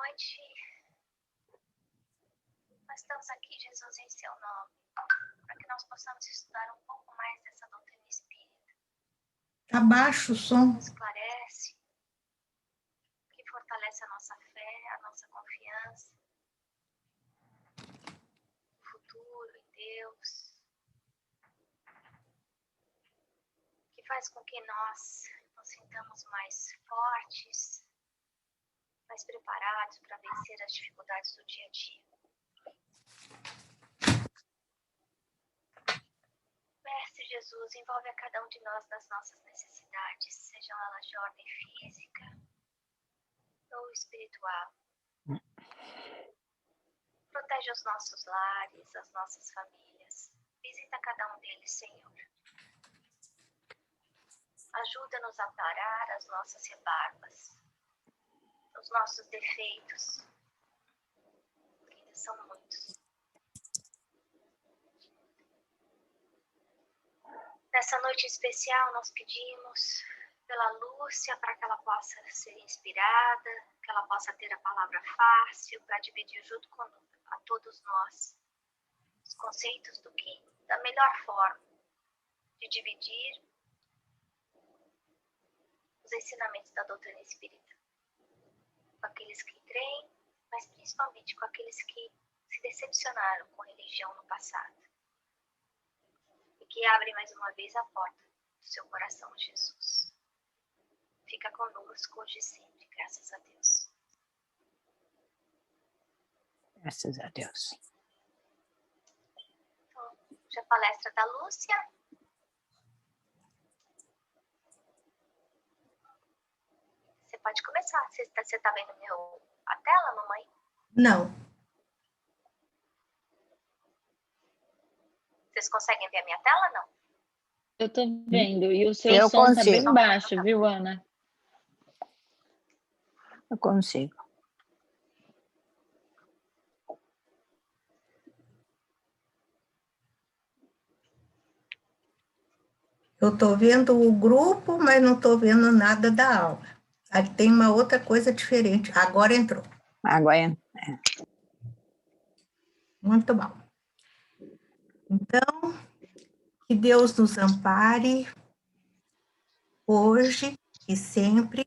noite. Nós estamos aqui, Jesus, em seu nome, para que nós possamos estudar um pouco mais dessa doutrina espírita. Abaixo o som. Que esclarece, que fortalece a nossa fé, a nossa confiança, o futuro em Deus, que faz com que nós nos sintamos mais fortes, mais preparados para vencer as dificuldades do dia a dia. Mestre Jesus, envolve a cada um de nós nas nossas necessidades, sejam elas de ordem física ou espiritual. Protege os nossos lares, as nossas famílias. Visita cada um deles, Senhor. Ajuda-nos a parar as nossas rebarbas, os nossos defeitos, que ainda são muitos. Nessa noite especial, nós pedimos pela Lúcia para que ela possa ser inspirada, que ela possa ter a palavra fácil para dividir junto com a todos nós os conceitos da melhor forma de dividir os ensinamentos da doutrina espírita. Com aqueles que creem, mas principalmente com aqueles que se decepcionaram com a religião no passado. E que abrem mais uma vez a porta do seu coração, Jesus. Fica conosco hoje e sempre, graças a Deus. Graças a Deus. Então, hoje a palestra da Lúcia. Você pode começar. Você está vendo a tela, mamãe? Não. Vocês conseguem ver a minha tela, não? Eu tô vendo. E o seu Eu som consigo. tá bem baixo, viu, Ana? Eu consigo. Eu estou vendo o grupo, mas não estou vendo nada da aula. Aí tem uma outra coisa diferente. Agora entrou. Agora é. Muito bom. Então, que Deus nos ampare hoje e sempre,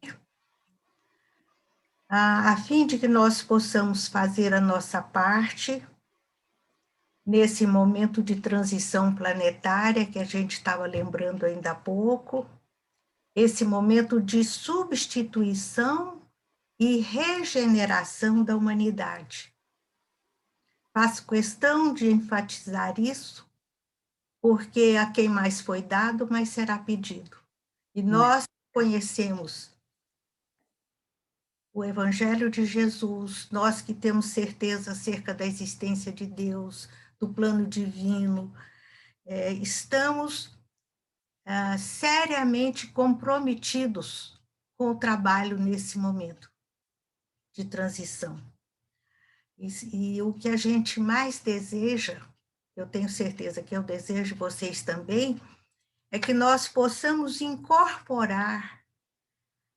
a fim de que nós possamos fazer a nossa parte nesse momento de transição planetária que a gente estava lembrando ainda há pouco, esse momento de substituição e regeneração da humanidade. Faço questão de enfatizar isso, porque a quem mais foi dado, mais será pedido. E nós conhecemos o Evangelho de Jesus, nós que temos certeza acerca da existência de Deus, do plano divino, estamos seriamente comprometidos com o trabalho nesse momento de transição. E o que a gente mais deseja, eu tenho certeza que eu desejo vocês também, é que nós possamos incorporar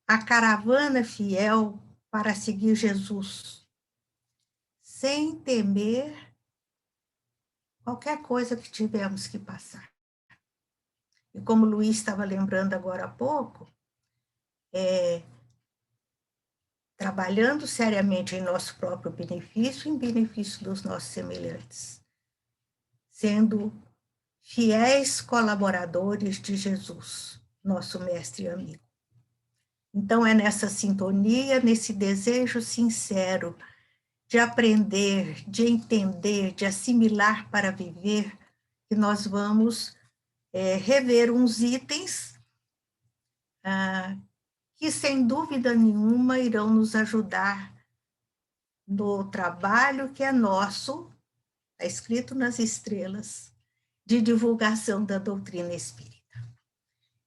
a caravana fiel para seguir Jesus, sem temer qualquer coisa que tivermos que passar. E como o Luiz estava lembrando agora há pouco, trabalhando seriamente em nosso próprio benefício, em benefício dos nossos semelhantes, sendo fiéis colaboradores de Jesus, nosso mestre e amigo. Então, é nessa sintonia, nesse desejo sincero de aprender, de entender, de assimilar para viver, que nós vamos rever uns itens que, sem dúvida nenhuma, irão nos ajudar no trabalho que é nosso, está escrito nas estrelas, de divulgação da doutrina espírita.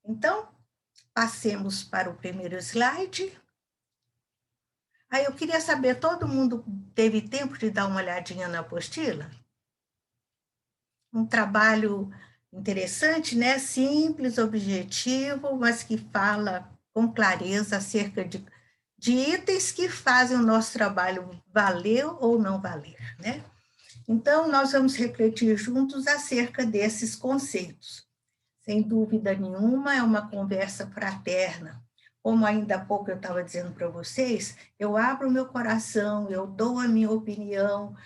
Então, passemos para o primeiro slide. Aí eu queria saber, todo mundo teve tempo de dar uma olhadinha na apostila? Um trabalho interessante, né? Simples, objetivo, mas que fala com clareza acerca de de itens que fazem o nosso trabalho valer ou não valer, né? Então, nós vamos refletir juntos acerca desses conceitos. Sem dúvida nenhuma, é uma conversa fraterna. Como ainda há pouco eu estava dizendo para vocês, eu abro o meu coração, eu dou a minha opinião,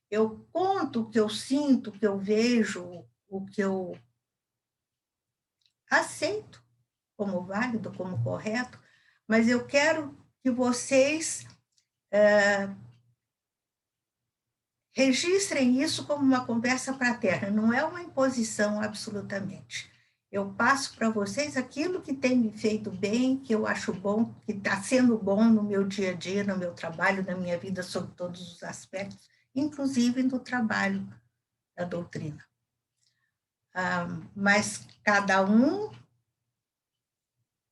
eu conto o que eu sinto, o que eu vejo, o que eu aceito como válido, como correto, mas eu quero que vocês registrem isso como uma conversa fraterna, não é uma imposição absolutamente. Eu passo para vocês aquilo que tem me feito bem, que eu acho bom, que está sendo bom no meu dia a dia, no meu trabalho, na minha vida, sob todos os aspectos, inclusive no trabalho da doutrina. Mas cada um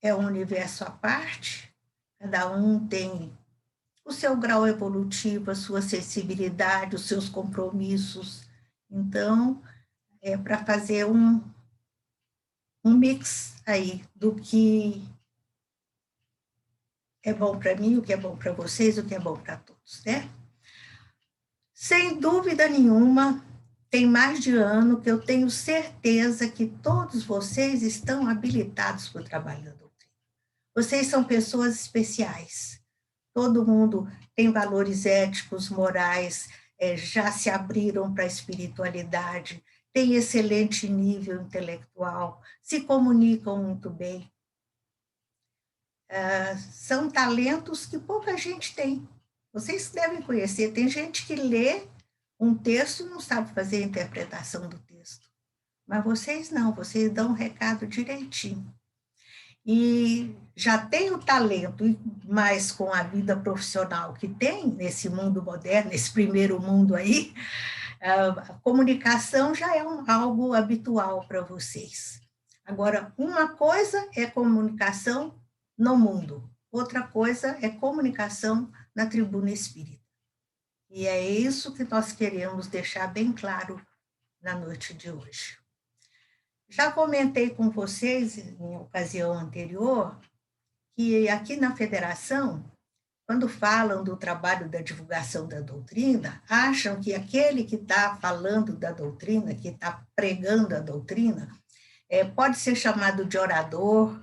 é um universo à parte, cada um tem o seu grau evolutivo, a sua sensibilidade, os seus compromissos. Então, é para fazer um mix aí do que é bom para mim, o que é bom para vocês, o que é bom para todos, né? Sem dúvida nenhuma, tem mais de ano que eu tenho certeza que todos vocês estão habilitados para o trabalho da doutrina. Vocês são pessoas especiais. Todo mundo tem valores éticos, morais, já se abriram para a espiritualidade, tem excelente nível intelectual, se comunicam muito bem. São talentos que pouca gente tem. Vocês devem conhecer, tem gente que lê um texto e não sabe fazer a interpretação do texto. Mas vocês não, vocês dão um recado direitinho. E já tem o talento, mas com a vida profissional que tem nesse mundo moderno, nesse primeiro mundo aí, a comunicação já é algo habitual para vocês. Agora, uma coisa é comunicação no mundo, outra coisa é comunicação na tribuna espírita. E é isso que nós queremos deixar bem claro na noite de hoje. Já comentei com vocês, em ocasião anterior, que aqui na Federação, quando falam do trabalho da divulgação da doutrina, acham que aquele que está falando da doutrina, que está pregando a doutrina, pode ser chamado de orador,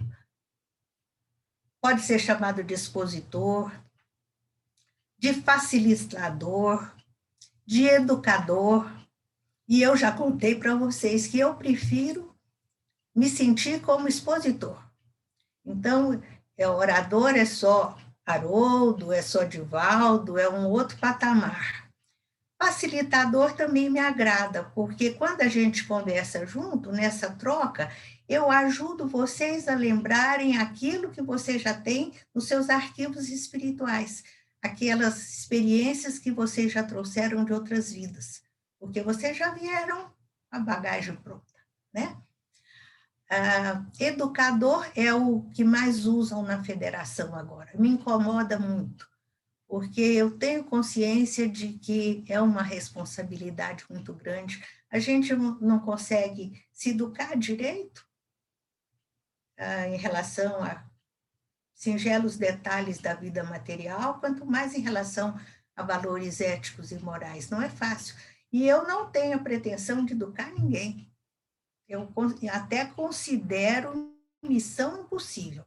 pode ser chamado de expositor, de facilitador, de educador, e eu já contei para vocês que eu prefiro me sentir como expositor. Então, orador é só Haroldo, é só Divaldo, é um outro patamar. Facilitador também me agrada, porque quando a gente conversa junto, nessa troca, eu ajudo vocês a lembrarem aquilo que vocês já têm nos seus arquivos espirituais, aquelas experiências que vocês já trouxeram de outras vidas, porque vocês já vieram a bagagem pronta, né? Educador é o que mais usam na federação agora. Me incomoda muito, porque eu tenho consciência de que é uma responsabilidade muito grande. A gente não consegue se educar direito em relação a singelos detalhes da vida material, quanto mais em relação a valores éticos e morais. Não é fácil. E eu não tenho a pretensão de educar ninguém. Eu até considero missão impossível.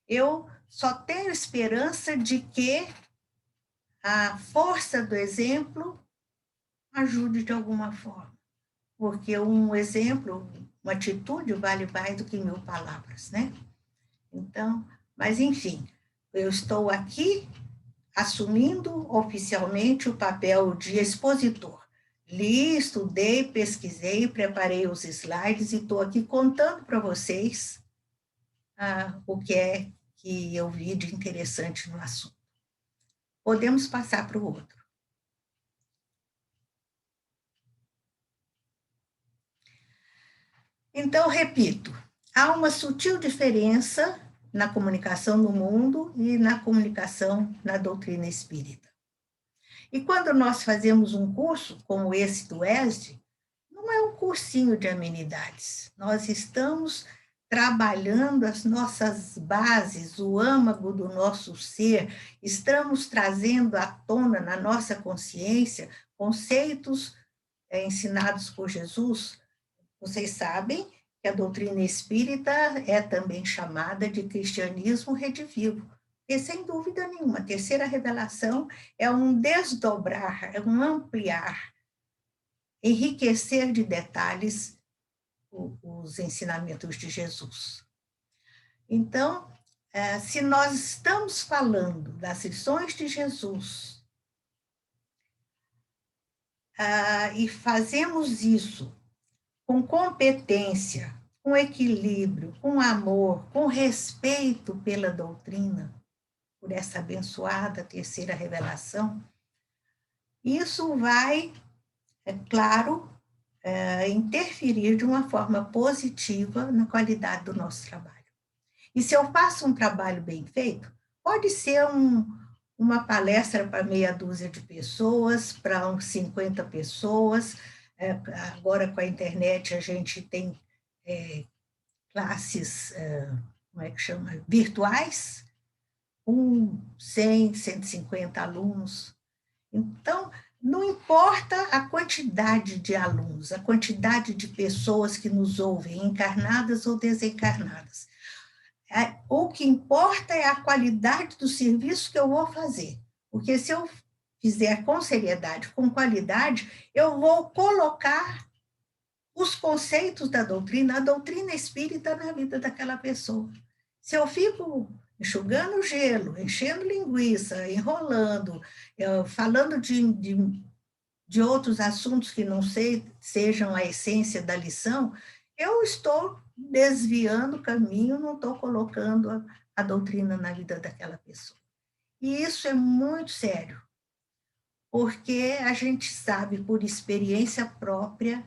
Eu só tenho esperança de que a força do exemplo ajude de alguma forma. Porque um exemplo, uma atitude vale mais do que 1000 palavras, né? Então, mas enfim, eu estou aqui assumindo oficialmente o papel de expositor. Li, estudei, pesquisei, preparei os slides e estou aqui contando para vocês o que é que eu vi de interessante no assunto. Podemos passar para o outro. Então, repito, há uma sutil diferença na comunicação no mundo e na comunicação na doutrina espírita. E quando nós fazemos um curso como esse do ESD, não é um cursinho de amenidades. Nós estamos trabalhando as nossas bases, o âmago do nosso ser, estamos trazendo à tona na nossa consciência conceitos ensinados por Jesus. Vocês sabem que a doutrina espírita é também chamada de cristianismo redivivo. E, sem dúvida nenhuma, a terceira revelação é um desdobrar, é um ampliar, enriquecer de detalhes os ensinamentos de Jesus. Então, se nós estamos falando das lições de Jesus, e fazemos isso com competência, com equilíbrio, com amor, com respeito pela doutrina, por essa abençoada terceira revelação, isso vai, é claro, interferir de uma forma positiva na qualidade do nosso trabalho. E se eu faço um trabalho bem feito, pode ser uma palestra para meia dúzia de pessoas, para uns 50 pessoas. Agora, com a internet, a gente tem classes, como é que chama? Virtuais, com 100, 150 alunos. Então, não importa a quantidade de alunos, a quantidade de pessoas que nos ouvem, encarnadas ou desencarnadas. O que importa é a qualidade do serviço que eu vou fazer. Porque se eu fizer com seriedade, com qualidade, eu vou colocar os conceitos da doutrina, a doutrina espírita na vida daquela pessoa. Se eu fico enxugando gelo, enchendo linguiça, enrolando, falando de outros assuntos que não sejam a essência da lição, eu estou desviando o caminho, não estou colocando a doutrina na vida daquela pessoa. E isso é muito sério, porque a gente sabe, por experiência própria,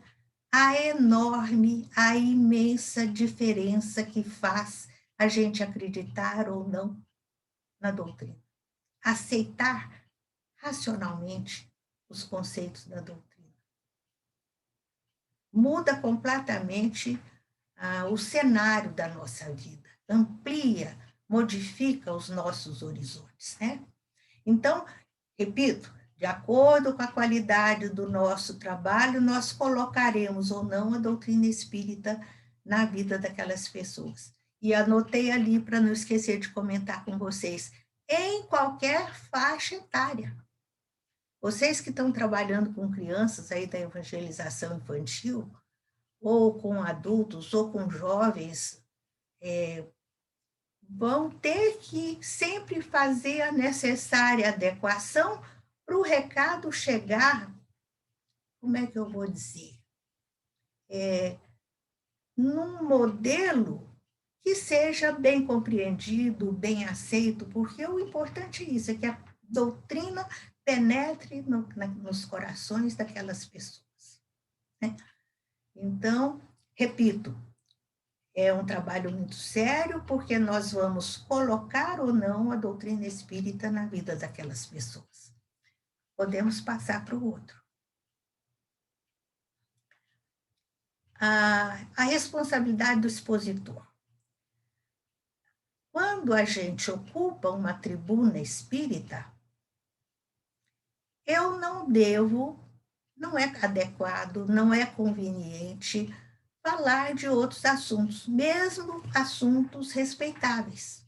a enorme, a imensa diferença que faz a gente acreditar ou não na doutrina. Aceitar racionalmente os conceitos da doutrina. Muda completamente o cenário da nossa vida, amplia, modifica os nossos horizontes, né? Então, repito, de acordo com a qualidade do nosso trabalho, nós colocaremos ou não a doutrina espírita na vida daquelas pessoas. E anotei ali para não esquecer de comentar com vocês, em qualquer faixa etária. Vocês que estão trabalhando com crianças aí da evangelização infantil, ou com adultos, ou com jovens, vão ter que sempre fazer a necessária adequação para o recado chegar, como é que eu vou dizer? Num modelo que seja bem compreendido, bem aceito, porque o importante é isso, é que a doutrina penetre nos corações daquelas pessoas, né? Então, repito, é um trabalho muito sério, porque nós vamos colocar ou não a doutrina espírita na vida daquelas pessoas. Podemos passar para o outro. A responsabilidade do expositor. Quando a gente ocupa uma tribuna espírita, eu não devo, não é adequado, não é conveniente falar de outros assuntos, mesmo assuntos respeitáveis.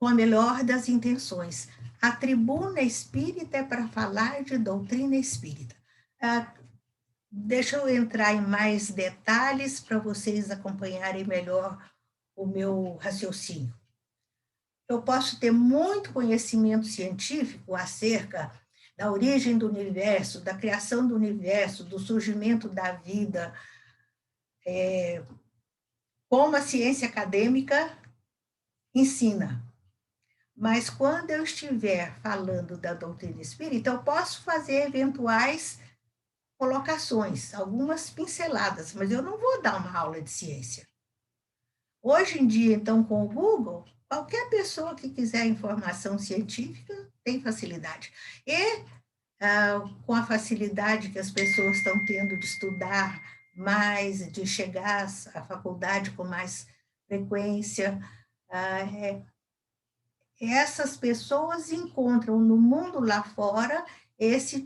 Com a melhor das intenções. A tribuna espírita é para falar de doutrina espírita. Deixa eu entrar em mais detalhes para vocês acompanharem melhor o meu raciocínio. Eu posso ter muito conhecimento científico acerca da origem do universo, da criação do universo, do surgimento da vida, como a ciência acadêmica ensina. Mas quando eu estiver falando da doutrina espírita, eu posso fazer eventuais colocações, algumas pinceladas, mas eu não vou dar uma aula de ciência. Hoje em dia, então, com o Google, qualquer pessoa que quiser informação científica tem facilidade. E com a facilidade que as pessoas estão tendo de estudar mais, de chegar à faculdade com mais frequência, essas pessoas encontram no mundo lá fora esse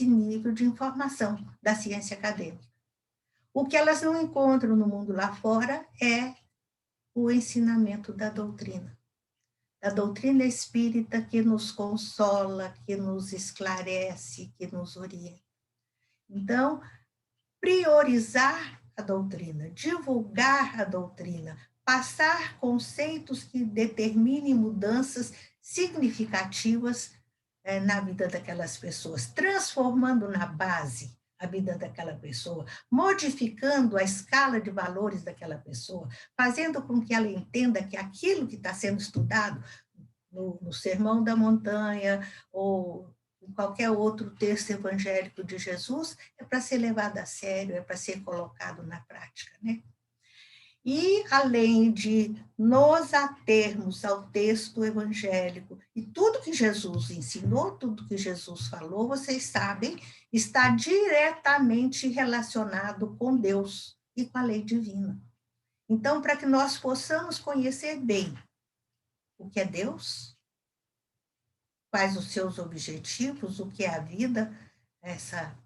nível de informação da ciência acadêmica. O que elas não encontram no mundo lá fora é o ensinamento da doutrina espírita que nos consola, que nos esclarece, que nos orienta. Então, priorizar a doutrina, divulgar a doutrina, passar conceitos que determinem mudanças significativas na vida daquelas pessoas, transformando na base a vida daquela pessoa, modificando a escala de valores daquela pessoa, fazendo com que ela entenda que aquilo que está sendo estudado no Sermão da Montanha ou em qualquer outro texto evangélico de Jesus é para ser levado a sério, é para ser colocado na prática, né? E, além de nos atermos ao texto evangélico, e tudo que Jesus ensinou, tudo que Jesus falou, vocês sabem, está diretamente relacionado com Deus e com a lei divina. Então, para que nós possamos conhecer bem o que é Deus, quais os seus objetivos, o que é a vida, essa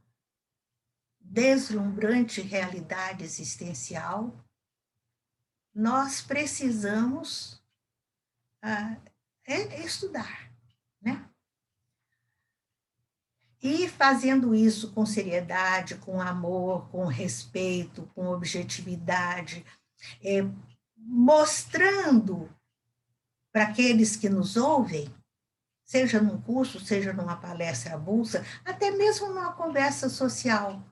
deslumbrante realidade existencial, nós precisamos estudar, né? E fazendo isso com seriedade, com amor, com respeito, com objetividade, mostrando para aqueles que nos ouvem, seja num curso, seja numa palestra avulsa, até mesmo numa conversa social,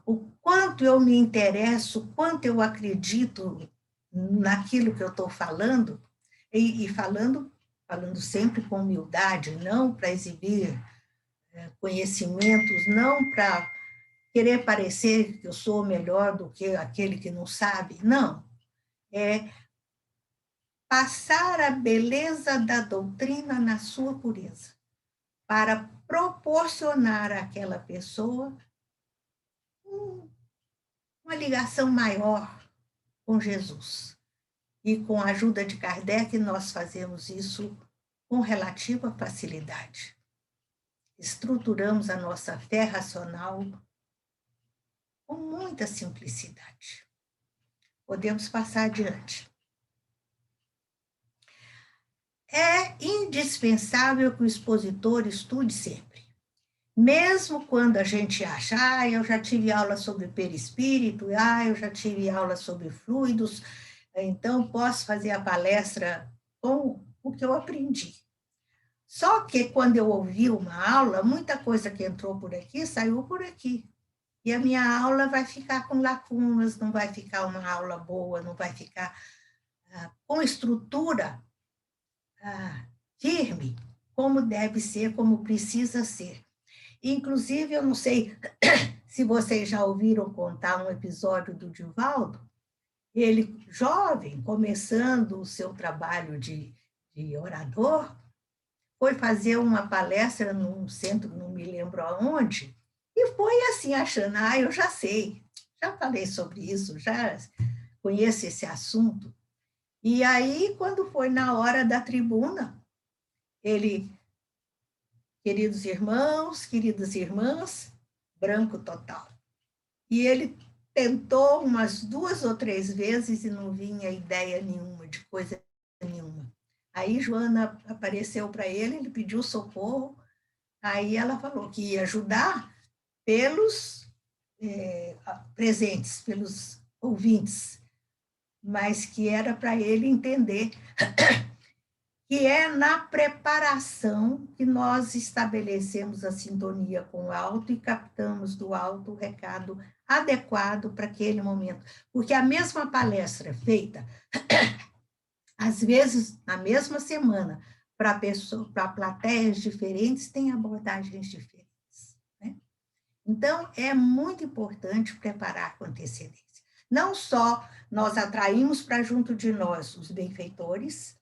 o quanto eu me interesso, o quanto eu acredito naquilo que eu estou falando, e falando sempre com humildade, não para exibir conhecimentos, não para querer parecer que eu sou melhor do que aquele que não sabe, não. Passar a beleza da doutrina na sua pureza, para proporcionar àquela pessoa uma ligação maior com Jesus. E com a ajuda de Kardec, nós fazemos isso com relativa facilidade. Estruturamos a nossa fé racional com muita simplicidade. Podemos passar adiante. É indispensável que o expositor estude sempre. Mesmo quando a gente acha, eu já tive aula sobre perispírito, eu já tive aula sobre fluidos, então posso fazer a palestra com o que eu aprendi. Só que quando eu ouvi uma aula, muita coisa que entrou por aqui saiu por aqui. E a minha aula vai ficar com lacunas, não vai ficar uma aula boa, não vai ficar com estrutura firme, como deve ser, como precisa ser. Inclusive, eu não sei se vocês já ouviram contar um episódio do Divaldo, ele, jovem, começando o seu trabalho de orador, foi fazer uma palestra num centro, não me lembro aonde, e foi assim, achando, eu já sei, já falei sobre isso, já conheço esse assunto. E aí, quando foi na hora da tribuna, ele, queridos irmãos, queridas irmãs, branco total. E ele tentou umas 2 ou 3 vezes e não vinha ideia nenhuma, de coisa nenhuma. Aí Joana apareceu para ele, ele pediu socorro, aí ela falou que ia ajudar pelos presentes, pelos ouvintes, mas que era para ele entender que é na preparação que nós estabelecemos a sintonia com o alto e captamos do alto o recado adequado para aquele momento. Porque a mesma palestra feita, às vezes, na mesma semana, para plateias diferentes, tem abordagens diferentes, né? Então, é muito importante preparar com antecedência. Não só nós atraímos para junto de nós os benfeitores,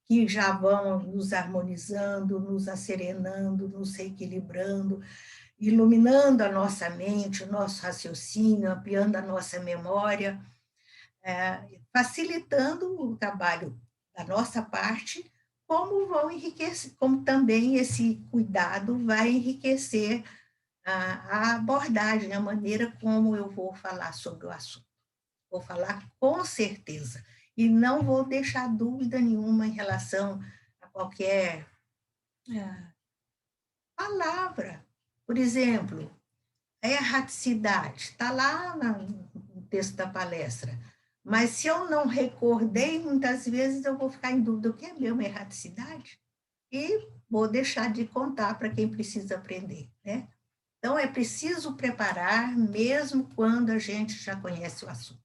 que já vão nos harmonizando, nos asserenando, nos reequilibrando, iluminando a nossa mente, o nosso raciocínio, ampliando a nossa memória, facilitando o trabalho da nossa parte, como vão enriquecer, como também esse cuidado vai enriquecer a abordagem, a maneira como eu vou falar sobre o assunto. Vou falar com certeza, e não vou deixar dúvida nenhuma em relação a qualquer palavra. Por exemplo, erraticidade, está lá no texto da palestra, mas se eu não recordei, muitas vezes eu vou ficar em dúvida, o que é mesmo erraticidade? E vou deixar de contar para quem precisa aprender, né? Então, é preciso preparar, mesmo quando a gente já conhece o assunto.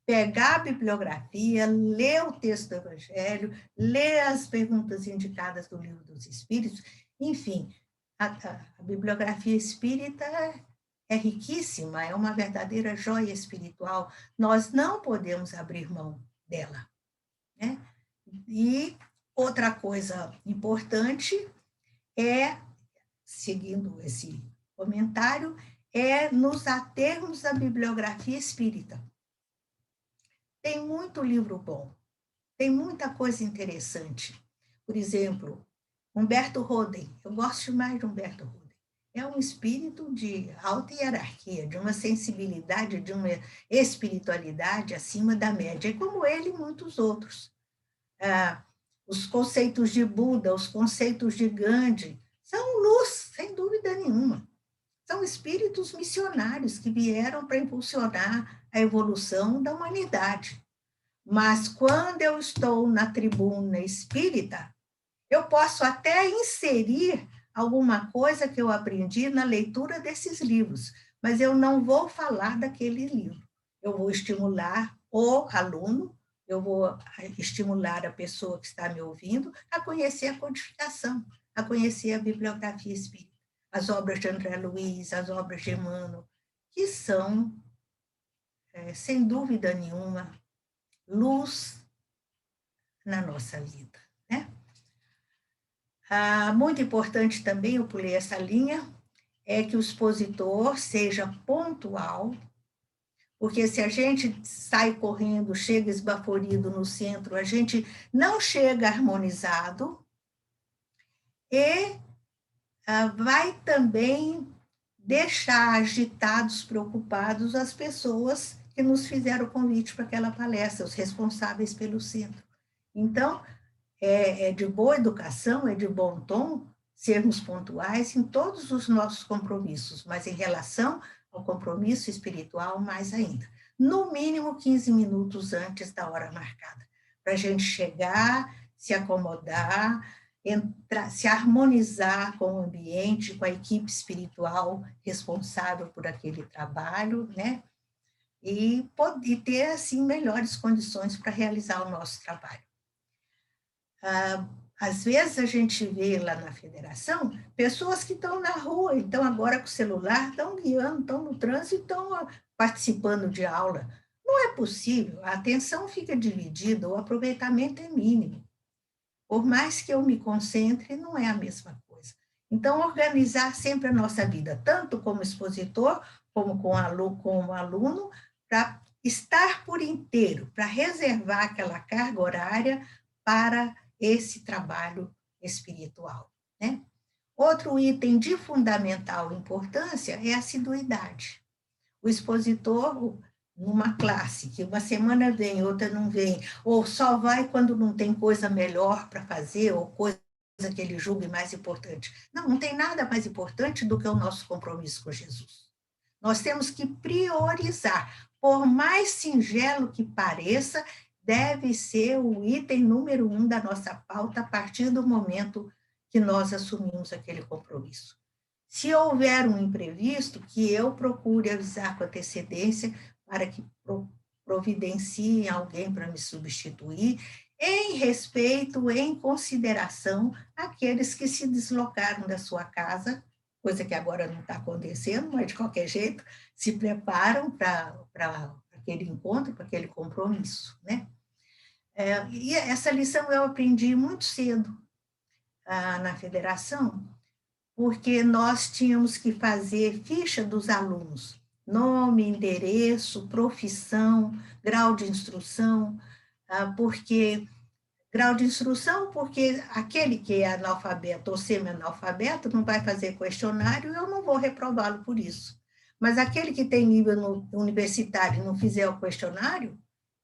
Pegar a bibliografia, ler o texto do Evangelho, ler as perguntas indicadas do Livro dos Espíritos, enfim, a bibliografia espírita é riquíssima, é uma verdadeira joia espiritual, nós não podemos abrir mão dela, né? E outra coisa importante é, seguindo esse comentário, é nos atermos à bibliografia espírita. Tem muito livro bom, tem muita coisa interessante. Por exemplo, Humberto Roden, eu gosto demais de Humberto Roden. É um espírito de alta hierarquia, de uma sensibilidade, de uma espiritualidade acima da média, e como ele e muitos outros. Os conceitos de Buda, os conceitos de Gandhi, são luz, sem dúvida nenhuma. São espíritos missionários que vieram para impulsionar a evolução da humanidade. Mas quando eu estou na tribuna espírita, eu posso até inserir alguma coisa que eu aprendi na leitura desses livros, mas eu não vou falar daquele livro. Eu vou estimular o aluno, eu vou estimular a pessoa que está me ouvindo a conhecer a codificação, a conhecer a bibliografia espírita, as obras de André Luiz, as obras de Emmanuel, que são, sem dúvida nenhuma, luz na nossa vida, né? Muito importante também, eu pulei essa linha, é que o expositor seja pontual, porque se a gente sai correndo, chega esbaforido no centro, a gente não chega harmonizado e vai também deixar agitados, preocupados as pessoas que nos fizeram o convite para aquela palestra, os responsáveis pelo centro. Então, é de boa educação, é de bom tom sermos pontuais em todos os nossos compromissos, mas em relação ao compromisso espiritual, mais ainda. No mínimo 15 minutos antes da hora marcada, para a gente chegar, se acomodar, entrar, se harmonizar com o ambiente, com a equipe espiritual responsável por aquele trabalho, né? E poder ter, assim, melhores condições para realizar o nosso trabalho. Às vezes a gente vê lá na federação pessoas que estão na rua, então agora com o celular, estão guiando, estão no trânsito, estão participando de aula. Não é possível, a atenção fica dividida, o aproveitamento é mínimo. Por mais que eu me concentre, não é a mesma coisa. Então, organizar sempre a nossa vida, tanto como expositor, como como aluno, para estar por inteiro, para reservar aquela carga horária para esse trabalho espiritual, né? Outro item de fundamental importância é a assiduidade. O expositor, numa classe, que uma semana vem, outra não vem, ou só vai quando não tem coisa melhor para fazer, ou coisa que ele julgue mais importante. Não, não tem nada mais importante do que o nosso compromisso com Jesus. Nós temos que priorizar, por mais singelo que pareça, deve ser o item número 1 da nossa pauta a partir do momento que nós assumimos aquele compromisso. Se houver um imprevisto, que eu procure avisar com antecedência para que providencie alguém para me substituir, em respeito, em consideração àqueles que se deslocaram da sua casa, coisa que agora não está acontecendo, mas de qualquer jeito, se preparam para aquele encontro, para aquele compromisso, né? E essa lição eu aprendi muito cedo na federação, porque nós tínhamos que fazer ficha dos alunos, nome, endereço, profissão, grau de instrução, porque grau de instrução, porque aquele que é analfabeto ou semi-analfabeto não vai fazer questionário, eu não vou reprová-lo por isso. Mas aquele que tem nível universitário e não fizer o questionário,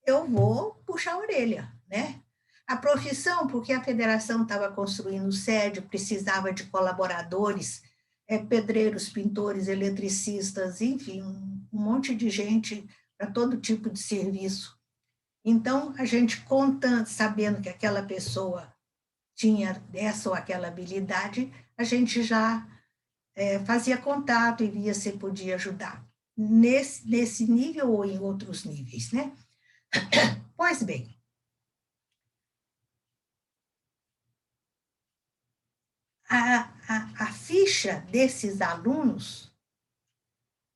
eu vou puxar a orelha, né? A profissão, porque a federação estava construindo sede, precisava de colaboradores, pedreiros, pintores, eletricistas, enfim, um monte de gente para todo tipo de serviço. Então, a gente contando, sabendo que aquela pessoa tinha essa ou aquela habilidade, a gente já fazia contato e via se podia ajudar. Nesse nível ou em outros níveis, né? Pois bem, a ficha desses alunos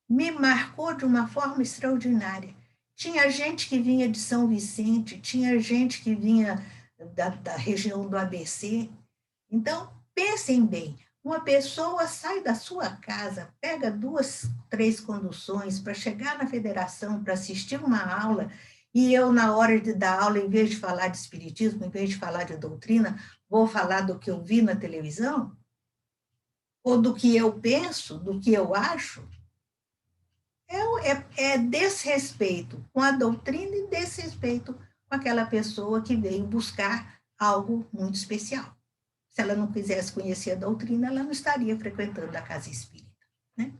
me marcou de uma forma extraordinária. Tinha gente que vinha de São Vicente, tinha gente que vinha da região do ABC. Então, pensem bem, uma pessoa sai da sua casa, pega 2, 3 conduções para chegar na federação, para assistir uma aula, e eu, na hora de dar aula, em vez de falar de espiritismo, em vez de falar de doutrina, vou falar do que eu vi na televisão, ou do que eu penso, do que eu acho. É desrespeito com a doutrina e desrespeito com aquela pessoa que veio buscar algo muito especial. Se ela não quisesse conhecer a doutrina, ela não estaria frequentando a casa espírita, né?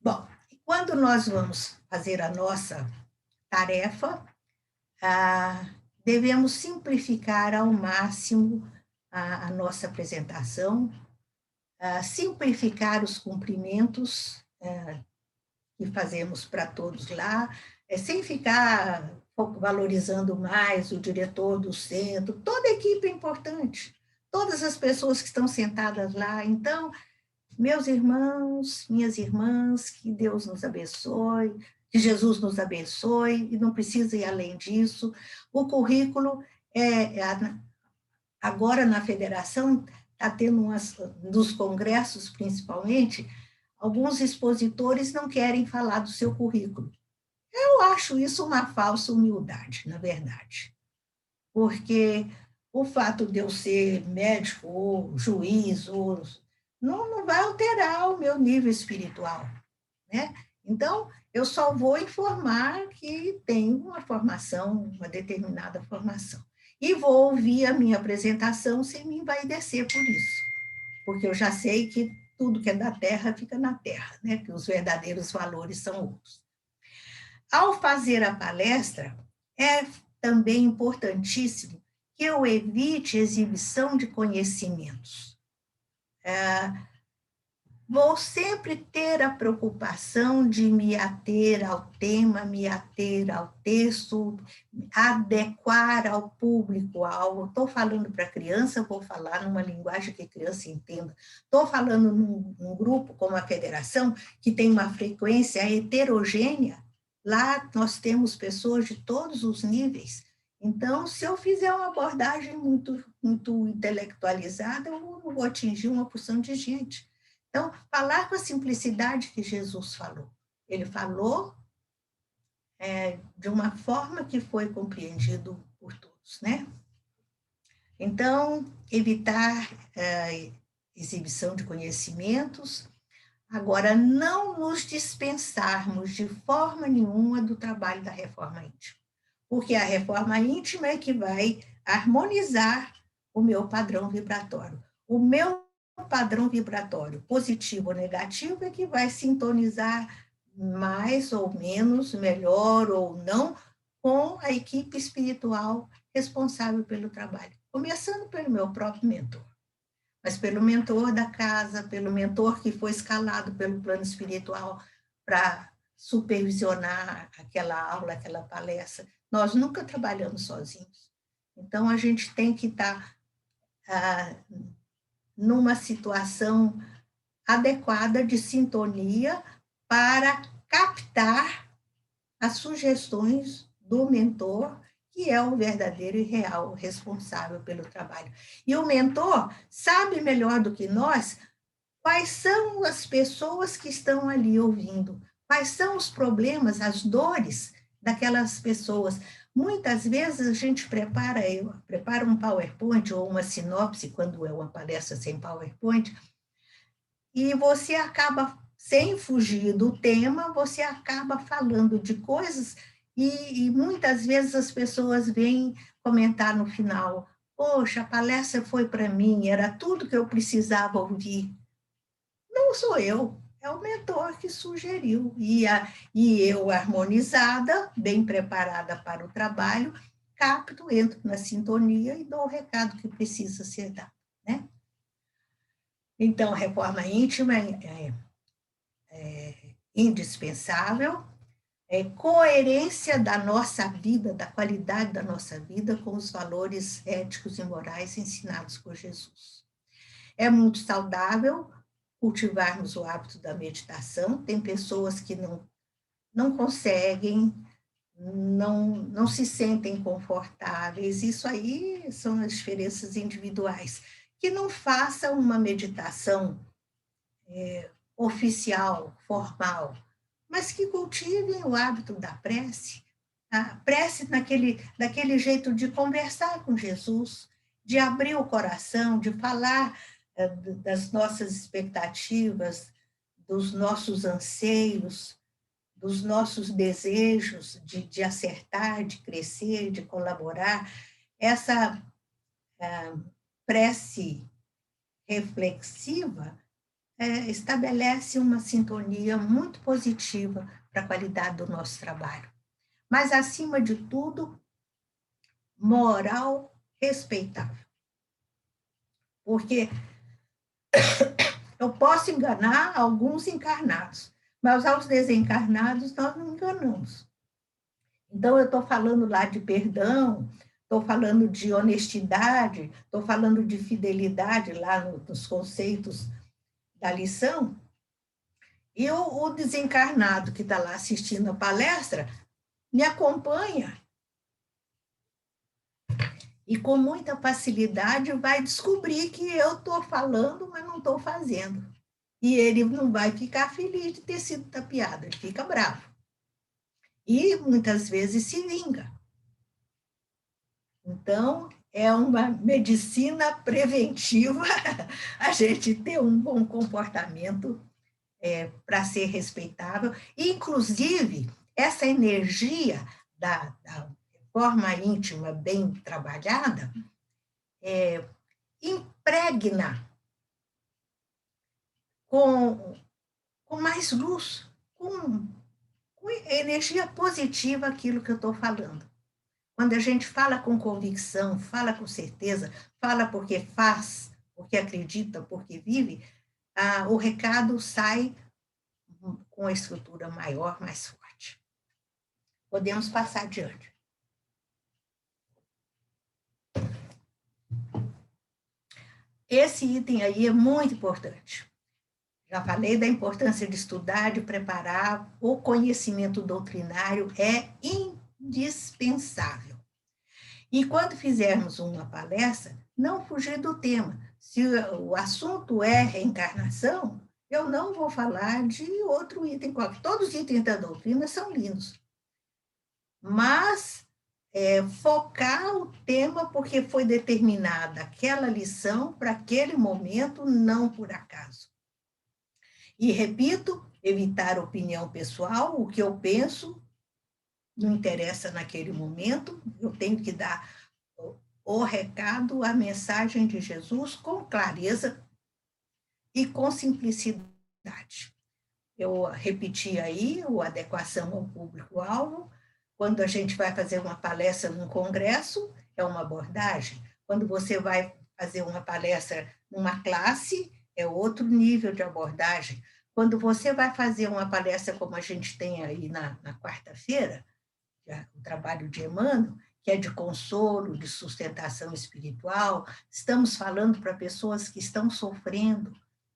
Bom, quando nós vamos fazer a nossa tarefa, devemos simplificar ao máximo a nossa apresentação, simplificar os cumprimentos que fazemos para todos lá, sem ficar valorizando mais o diretor do centro. Toda a equipe é importante, todas as pessoas que estão sentadas lá. Então, meus irmãos, minhas irmãs, que Deus nos abençoe, que Jesus nos abençoe, e não precisa ir além disso. O currículo, agora na federação, está tendo dos congressos, principalmente, alguns expositores não querem falar do seu currículo. Eu acho isso uma falsa humildade, na verdade, porque o fato de eu ser médico ou juiz não vai alterar o meu nível espiritual, né? Então, eu só vou informar que tenho uma formação, uma determinada formação. E vou ouvir a minha apresentação sem me envaidecer por isso, porque eu já sei que tudo que é da terra fica na terra, né? Que os verdadeiros valores são outros. Ao fazer a palestra, é também importantíssimo que eu evite exibição de conhecimentos. Vou sempre ter a preocupação de me ater ao tema, me ater ao texto, adequar ao público-alvo. Estou falando para criança, vou falar numa linguagem que a criança entenda. Estou falando num grupo como a federação, que tem uma frequência heterogênea. Lá nós temos pessoas de todos os níveis. Então, se eu fizer uma abordagem muito intelectualizada, eu não vou atingir uma porção de gente. Então, falar com a simplicidade que Jesus falou. Ele falou de uma forma que foi compreendido por todos, né? Então, evitar exibição de conhecimentos. Agora, não nos dispensarmos de forma nenhuma do trabalho da reforma íntima, porque a reforma íntima é que vai harmonizar o meu padrão vibratório. O meu padrão vibratório, positivo ou negativo, é que vai sintonizar mais ou menos, melhor ou não, com a equipe espiritual responsável pelo trabalho, começando pelo meu próprio mentor, mas pelo mentor da casa, pelo mentor que foi escalado pelo plano espiritual para supervisionar aquela aula, aquela palestra. Nós nunca trabalhamos sozinhos. Então, a gente tem que estar numa situação adequada de sintonia para captar as sugestões do mentor, que é o verdadeiro e real responsável pelo trabalho. E o mentor sabe melhor do que nós quais são as pessoas que estão ali ouvindo, quais são os problemas, as dores daquelas pessoas. Muitas vezes a gente prepara um PowerPoint ou uma sinopse, quando é uma palestra sem PowerPoint, e você acaba, sem fugir do tema, você acaba falando de coisas e muitas vezes as pessoas vêm comentar no final: poxa, a palestra foi para mim, era tudo que eu precisava ouvir. Não sou eu, é o mentor que sugeriu. E eu, harmonizada, bem preparada para o trabalho, capto, entro na sintonia e dou o recado que precisa ser dado, né? Então, a reforma íntima é indispensável, é coerência da nossa vida, da qualidade da nossa vida com os valores éticos e morais ensinados por Jesus. É muito saudável cultivarmos o hábito da meditação. Tem pessoas que não conseguem, não se sentem confortáveis. Isso aí são as diferenças individuais. Que não façam uma meditação oficial, formal, mas que cultivem o hábito da prece. A prece daquele jeito de conversar com Jesus, de abrir o coração, de falar das nossas expectativas, dos nossos anseios, dos nossos desejos de acertar, de crescer, de colaborar. Essa prece reflexiva estabelece uma sintonia muito positiva para a qualidade do nosso trabalho. Mas, acima de tudo, moral respeitável. Porque eu posso enganar alguns encarnados, mas aos desencarnados nós não enganamos. Então, eu estou falando lá de perdão, estou falando de honestidade, estou falando de fidelidade lá nos conceitos da lição, e o desencarnado que está lá assistindo a palestra me acompanha e com muita facilidade vai descobrir que eu estou falando, mas não estou fazendo. E ele não vai ficar feliz de ter sido tapeado, ele fica bravo. E muitas vezes se vinga. Então, é uma medicina preventiva a gente ter um bom comportamento para ser respeitável. Inclusive, essa energia da forma íntima bem trabalhada impregna com mais luz, com energia positiva aquilo que eu estou falando. Quando a gente fala com convicção, fala com certeza, fala porque faz, porque acredita, porque vive, o recado sai com a estrutura maior, mais forte. Podemos passar adiante. Esse item aí é muito importante. Já falei da importância de estudar, de preparar. O conhecimento doutrinário é indispensável. E quando fizermos uma palestra, não fugir do tema. Se o assunto é reencarnação, eu não vou falar de outro item qualquer. Todos os itens da doutrina são lindos. Mas focar o tema porque foi determinada aquela lição para aquele momento, não por acaso. E, repito, evitar opinião pessoal, o que eu penso não interessa naquele momento, eu tenho que dar o recado, a mensagem de Jesus com clareza e com simplicidade. Eu repeti aí a adequação ao público-alvo. Quando a gente vai fazer uma palestra num congresso, é uma abordagem. Quando você vai fazer uma palestra numa classe, é outro nível de abordagem. Quando você vai fazer uma palestra como a gente tem aí na quarta-feira, o trabalho de Emmanuel, que é de consolo, de sustentação espiritual, estamos falando para pessoas que estão sofrendo,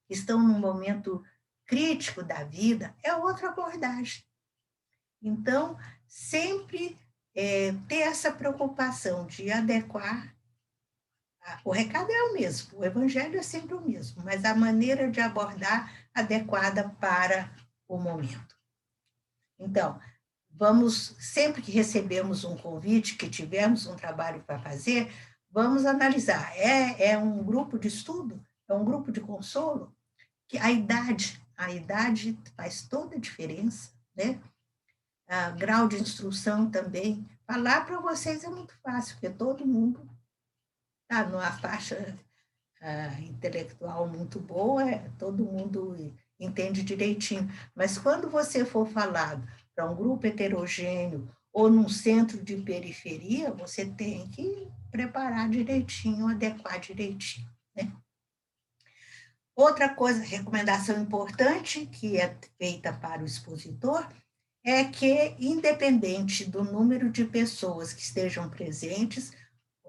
que estão num momento crítico da vida, é outra abordagem. Então, sempre ter essa preocupação de adequar. O recado é o mesmo, o evangelho é sempre o mesmo, mas a maneira de abordar adequada para o momento. Então, vamos, sempre que recebemos um convite, que tivermos um trabalho para fazer, vamos analisar, é um grupo de estudo? É um grupo de consolo? Que a idade faz toda a diferença, né? Grau de instrução também. Falar para vocês é muito fácil, porque todo mundo está numa faixa intelectual muito boa, todo mundo entende direitinho. Mas quando você for falar para um grupo heterogêneo ou num centro de periferia, você tem que preparar direitinho, adequar direitinho, né? Outra coisa, recomendação importante que é feita para o expositor é que, independente do número de pessoas que estejam presentes,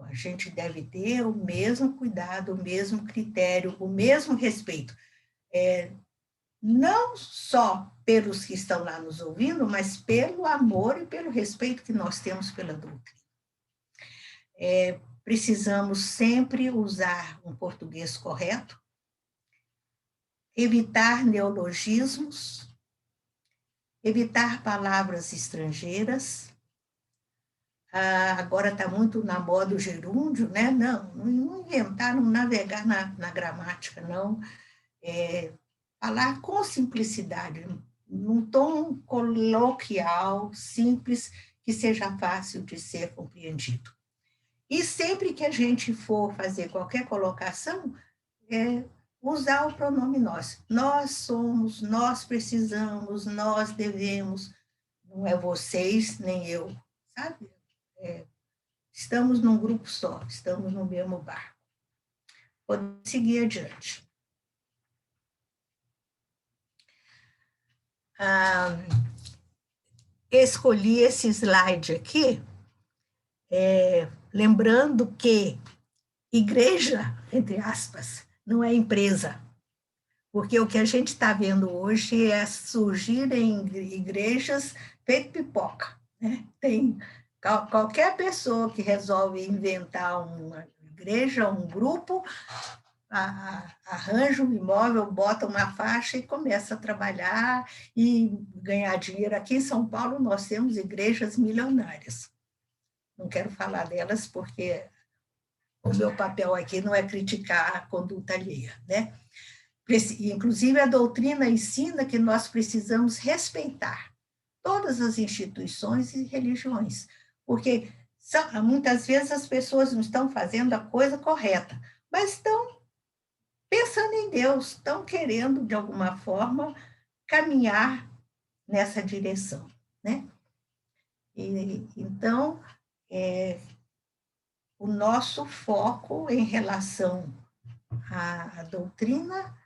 a gente deve ter o mesmo cuidado, o mesmo critério, o mesmo respeito. Não só pelos que estão lá nos ouvindo, mas pelo amor e pelo respeito que nós temos pela doutrina. Precisamos sempre usar um português correto, evitar neologismos, evitar palavras estrangeiras. Agora está muito na moda o gerúndio, né? Não inventar, não navegar na gramática, não. Falar com simplicidade, num tom coloquial, simples, que seja fácil de ser compreendido. E sempre que a gente for fazer qualquer colocação, usar o pronome nós. Nós somos, nós precisamos, nós devemos, não é vocês nem eu, sabe? Estamos num grupo só, estamos no mesmo barco. Podemos seguir adiante. Escolhi esse slide aqui, lembrando que igreja, entre aspas, não é empresa, porque o que a gente está vendo hoje é surgirem igrejas feito pipoca, né? Tem qualquer pessoa que resolve inventar uma igreja, um grupo, arranja um imóvel, bota uma faixa e começa a trabalhar e ganhar dinheiro. Aqui em São Paulo nós temos igrejas milionárias. Não quero falar delas porque o meu papel aqui não é criticar a conduta alheia, né? Inclusive, a doutrina ensina que nós precisamos respeitar todas as instituições e religiões, porque muitas vezes as pessoas não estão fazendo a coisa correta, mas estão pensando em Deus, estão querendo, de alguma forma, caminhar nessa direção, né? Então, o nosso foco em relação à doutrina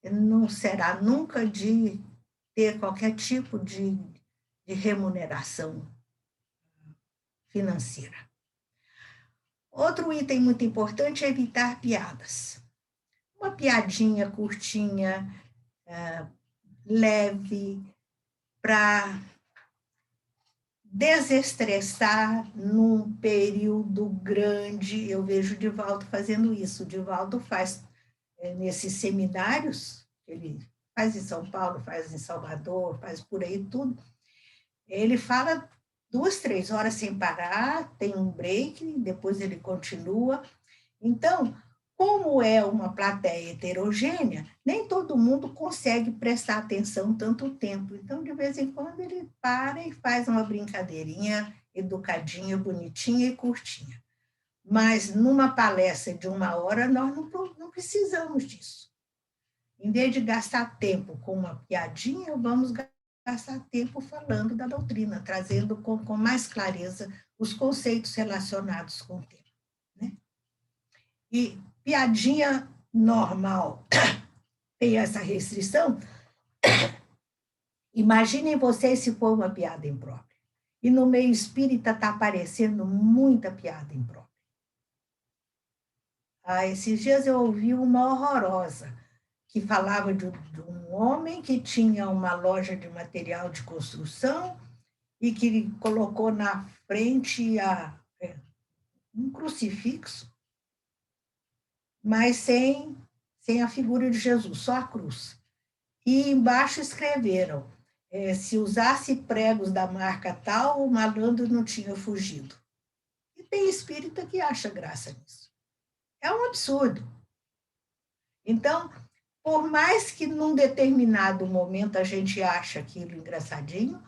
não será nunca de ter qualquer tipo de remuneração financeira. Outro item muito importante é evitar piadas. Uma piadinha curtinha, leve, para desestressar num período grande. Eu vejo o Divaldo fazendo isso. O Divaldo faz nesses seminários, ele faz em São Paulo, faz em Salvador, faz por aí tudo. Ele fala 2, 3 horas sem parar, tem um break, depois ele continua. Então, como é uma plateia heterogênea, nem todo mundo consegue prestar atenção tanto tempo. Então, de vez em quando, ele para e faz uma brincadeirinha educadinha, bonitinha e curtinha. Mas, numa palestra de 1 hora, nós não precisamos disso. Em vez de gastar tempo com uma piadinha, vamos gastar tempo falando da doutrina, trazendo com mais clareza os conceitos relacionados com o tema, né? E piadinha normal tem essa restrição. Imaginem vocês se for uma piada imprópria. E no meio espírita está aparecendo muita piada imprópria. Esses dias eu ouvi uma horrorosa, que falava de um homem que tinha uma loja de material de construção e que colocou na frente um crucifixo, mas sem a figura de Jesus, só a cruz. E embaixo escreveram, se usasse pregos da marca tal, o malandro não tinha fugido. E tem espírita que acha graça nisso. É um absurdo. Então, por mais que num determinado momento a gente ache aquilo engraçadinho,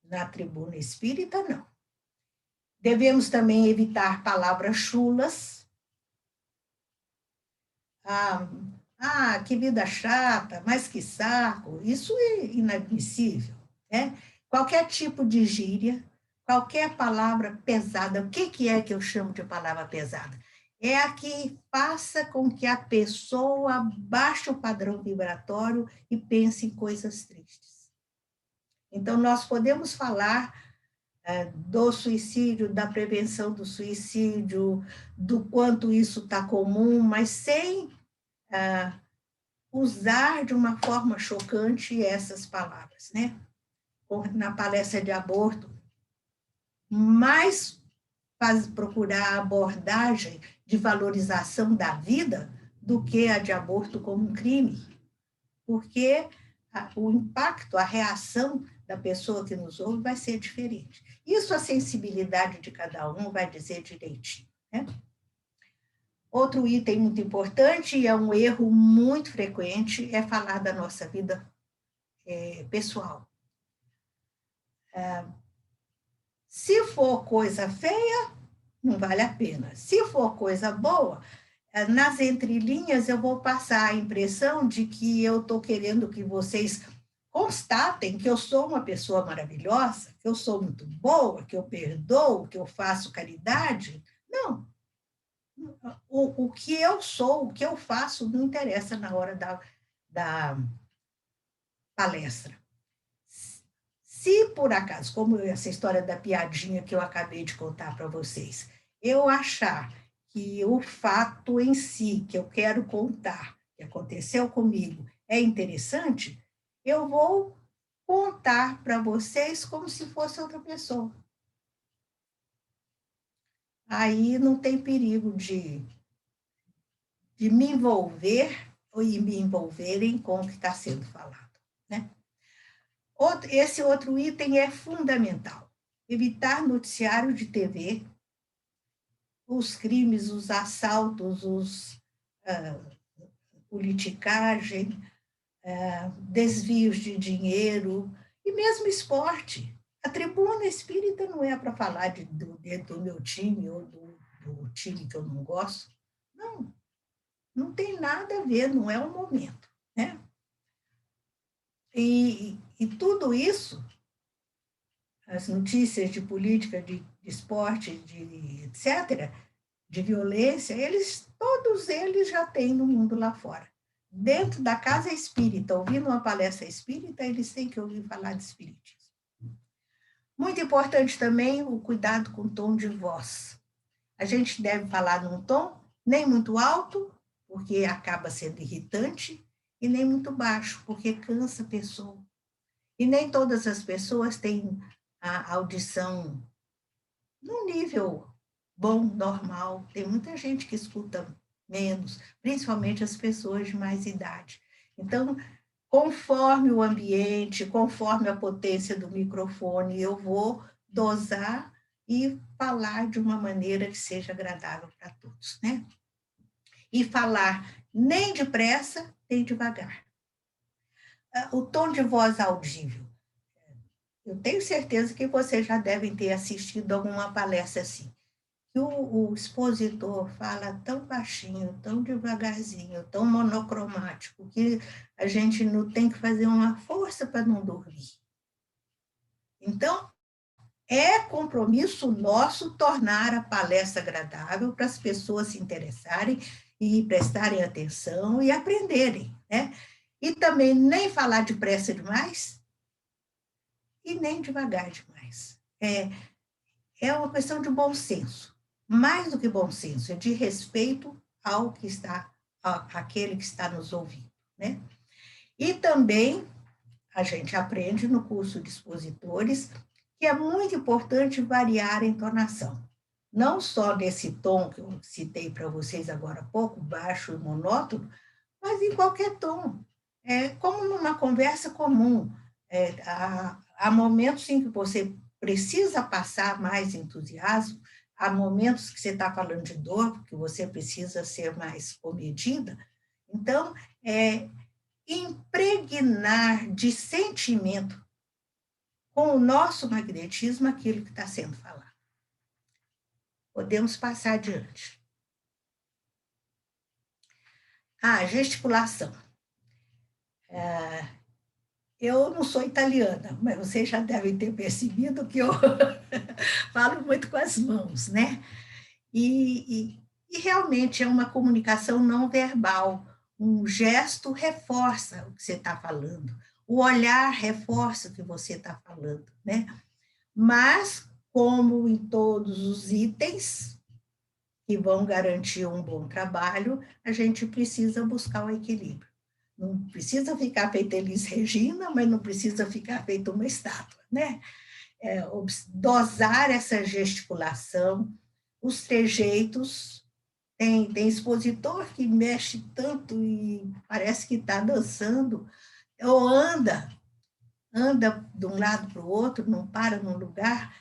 na tribuna espírita, não. Devemos também evitar palavras chulas. Que vida chata, mas que saco. Isso é inadmissível, né? Qualquer tipo de gíria, qualquer palavra pesada. O que é que eu chamo de palavra pesada? É a que faça com que a pessoa baixe o padrão vibratório e pense em coisas tristes. Então, nós podemos falar do suicídio, da prevenção do suicídio, do quanto isso está comum, mas sem usar de uma forma chocante essas palavras, né? Na palestra de aborto, mais procurar a abordagem de valorização da vida do que a de aborto como um crime, porque o impacto, a reação da pessoa que nos ouve vai ser diferente. Isso a sensibilidade de cada um vai dizer direitinho, né? Outro item muito importante, e é um erro muito frequente, é falar da nossa vida pessoal. Se for coisa feia, não vale a pena. Se for coisa boa, nas entrelinhas eu vou passar a impressão de que eu estou querendo que vocês constatem que eu sou uma pessoa maravilhosa, que eu sou muito boa, que eu perdoo, que eu faço caridade. Não. O que eu sou, o que eu faço, não interessa na hora da palestra. Se por acaso, como essa história da piadinha que eu acabei de contar para vocês, eu achar que o fato em si que eu quero contar, que aconteceu comigo, é interessante, eu vou contar para vocês como se fosse outra pessoa. Aí não tem perigo de me envolver e me envolverem com o que está sendo falado, né? Esse outro item é fundamental. Evitar noticiário de TV, os crimes, os assaltos, politicagem, desvios de dinheiro, e mesmo esporte. A tribuna espírita não é para falar do meu time ou do time que eu não gosto. Não, não tem nada a ver, não é o momento, né? E tudo isso, as notícias de política, de esporte, de etc., de violência, todos eles já têm no mundo lá fora. Dentro da casa espírita, ouvindo uma palestra espírita, eles têm que ouvir falar de espiritismo. Muito importante também o cuidado com o tom de voz. A gente deve falar num tom nem muito alto, porque acaba sendo irritante, e nem muito baixo, porque cansa a pessoa. E nem todas as pessoas têm a audição num nível bom, normal. Tem muita gente que escuta menos, principalmente as pessoas de mais idade. Então, conforme o ambiente, conforme a potência do microfone, eu vou dosar e falar de uma maneira que seja agradável para todos, né? E falar nem depressa, nem devagar. O tom de voz audível. Eu tenho certeza que vocês já devem ter assistido alguma palestra assim. Que o expositor fala tão baixinho, tão devagarzinho, tão monocromático, que a gente não tem que fazer uma força para não dormir. Então, é compromisso nosso tornar a palestra agradável para as pessoas se interessarem e prestarem atenção e aprenderem, né? E também nem falar depressa demais e nem devagar demais. É uma questão de bom senso. Mais do que bom senso, é de respeito àquele que está nos ouvindo, né? E também a gente aprende no curso de expositores que é muito importante variar a entonação. Não só nesse tom que eu citei para vocês agora há pouco, baixo e monótono, mas em qualquer tom. É como numa conversa comum. Há momentos em que você precisa passar mais entusiasmo, há momentos que você está falando de dor, que você precisa ser mais comedida. Então, impregnar de sentimento com o nosso magnetismo aquilo que está sendo falado. Podemos passar adiante. Gesticulação. Eu não sou italiana, mas vocês já devem ter percebido que eu falo muito com as mãos, né? E realmente é uma comunicação não verbal. Um gesto reforça o que você está falando. O olhar reforça o que você está falando, né? Mas, como em todos os itens que vão garantir um bom trabalho, a gente precisa buscar o equilíbrio. Não precisa ficar feita Elis Regina, mas não precisa ficar feita uma estátua, né? Dosar essa gesticulação, os trejeitos. Tem expositor que mexe tanto e parece que está dançando, ou anda de um lado para o outro, não para num lugar.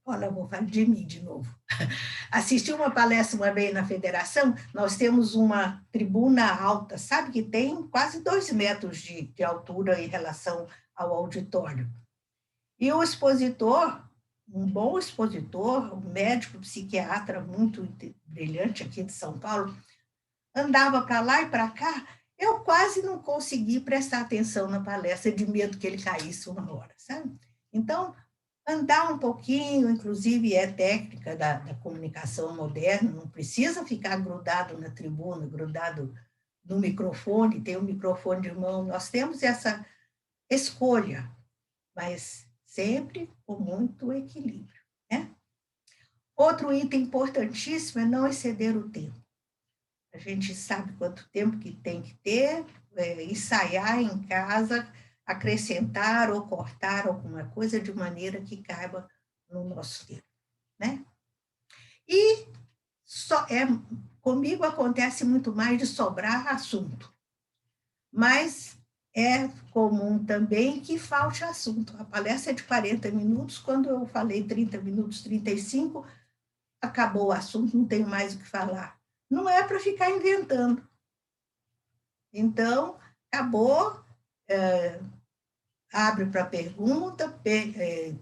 Olha, vou falar de mim de novo. Assisti uma palestra uma vez na federação, nós temos uma tribuna alta, sabe que tem quase 2 metros de altura em relação ao auditório. E o expositor, um bom expositor, um médico psiquiatra muito brilhante aqui de São Paulo, andava para lá e para cá, eu quase não consegui prestar atenção na palestra, de medo que ele caísse uma hora, sabe? Então, andar um pouquinho, inclusive é técnica da comunicação moderna, não precisa ficar grudado na tribuna, grudado no microfone, tem um microfone de mão, nós temos essa escolha, mas sempre com muito equilíbrio, né? Outro item importantíssimo é não exceder o tempo. A gente sabe quanto tempo que tem que ter, ensaiar em casa, acrescentar ou cortar alguma coisa de maneira que caiba no nosso tempo, né? E comigo acontece muito mais de sobrar assunto, mas é comum também que falte assunto. A palestra é de 40 minutos, quando eu falei 30 minutos, 35, acabou o assunto, não tenho mais o que falar. Não é para ficar inventando. Então, acabou, abre para pergunta,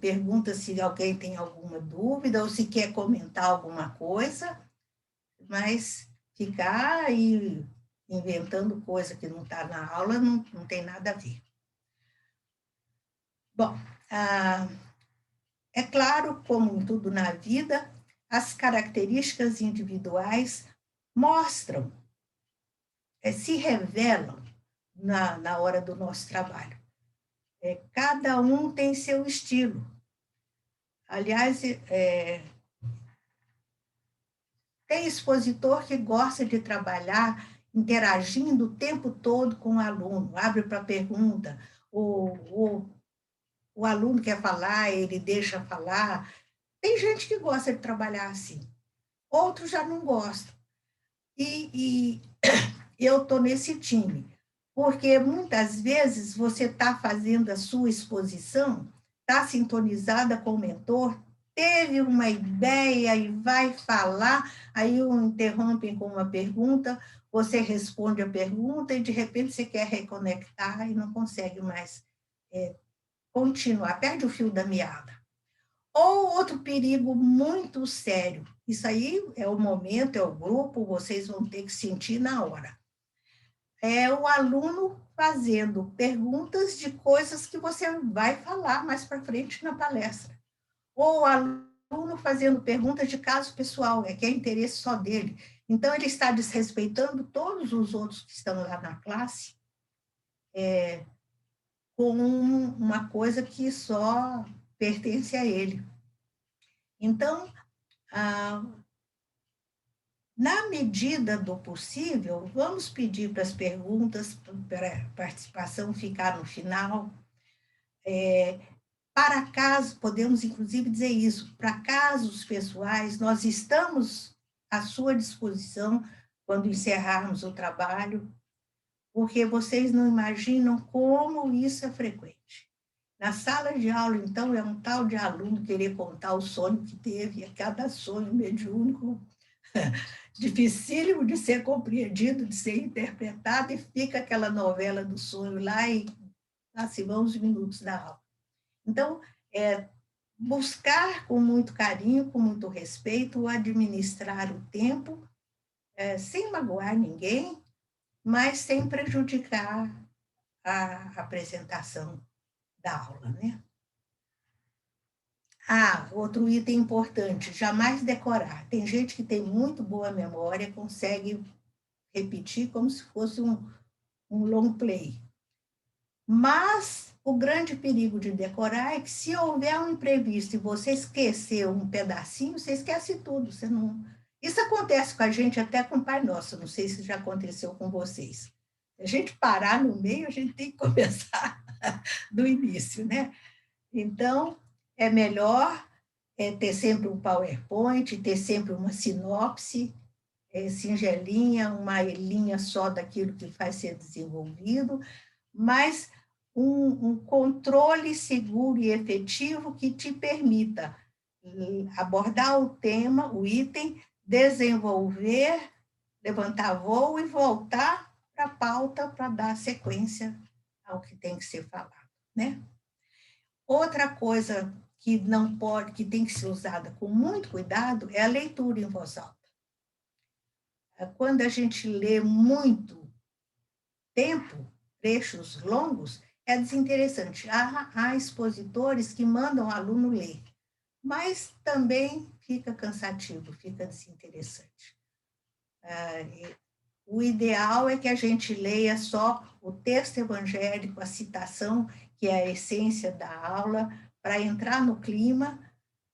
pergunta se alguém tem alguma dúvida ou se quer comentar alguma coisa, mas ficar aí inventando coisa que não está na aula não tem nada a ver. Bom, é claro, como em tudo na vida, as características individuais mostram, se revelam na hora do nosso trabalho. Cada um tem seu estilo. Aliás, tem expositor que gosta de trabalhar interagindo o tempo todo com o aluno, abre para pergunta, o aluno quer falar, ele deixa falar. Tem gente que gosta de trabalhar assim, outros já não gostam. E eu estou nesse time, porque muitas vezes você está fazendo a sua exposição, está sintonizada com o mentor, teve uma ideia e vai falar, aí o interrompem com uma pergunta, você responde a pergunta e, de repente, você quer reconectar e não consegue mais continuar, perde o fio da meada. Ou outro perigo muito sério, isso aí é o momento, é o grupo, vocês vão ter que sentir na hora. É o aluno fazendo perguntas de coisas que você vai falar mais para frente na palestra. Ou o aluno fazendo perguntas de caso pessoal, que é interesse só dele. Então, ele está desrespeitando todos os outros que estão lá na classe com uma coisa que só pertence a ele. Então, na medida do possível, vamos pedir para as perguntas, para a participação ficar no final, para casos, podemos inclusive dizer isso, para casos pessoais, nós estamos à sua disposição quando encerrarmos o trabalho, porque vocês não imaginam como isso é frequente. Na sala de aula, então, é um tal de aluno querer contar o sonho que teve, e cada sonho mediúnico dificílimo de ser compreendido, de ser interpretado, e fica aquela novela do sonho lá e lá se vão os minutos da aula. Então, buscar com muito carinho, com muito respeito, administrar o tempo, sem magoar ninguém, mas sem prejudicar a apresentação da aula, né? Outro item importante, jamais decorar. Tem gente que tem muito boa memória, consegue repetir como se fosse um long play. Mas o grande perigo de decorar é que se houver um imprevisto e você esquecer um pedacinho, você esquece tudo. Você não... Isso acontece com a gente até com o Pai Nosso, não sei se já aconteceu com vocês. Se a gente parar no meio, a gente tem que começar do início, né? Então, é melhor ter sempre um PowerPoint, ter sempre uma sinopse singelinha, uma linha só daquilo que vai ser desenvolvido, mas um controle seguro e efetivo que te permita abordar o tema, o item, desenvolver, levantar voo e voltar para a pauta para dar sequência ao que tem que ser falado, né? Outra coisa que não pode, que tem que ser usada com muito cuidado, é a leitura em voz alta. Quando a gente lê muito tempo, trechos longos, é desinteressante. Há expositores que mandam o aluno ler, mas também fica cansativo, fica desinteressante. O ideal é que a gente leia só o texto evangélico, a citação, que é a essência da aula, para entrar no clima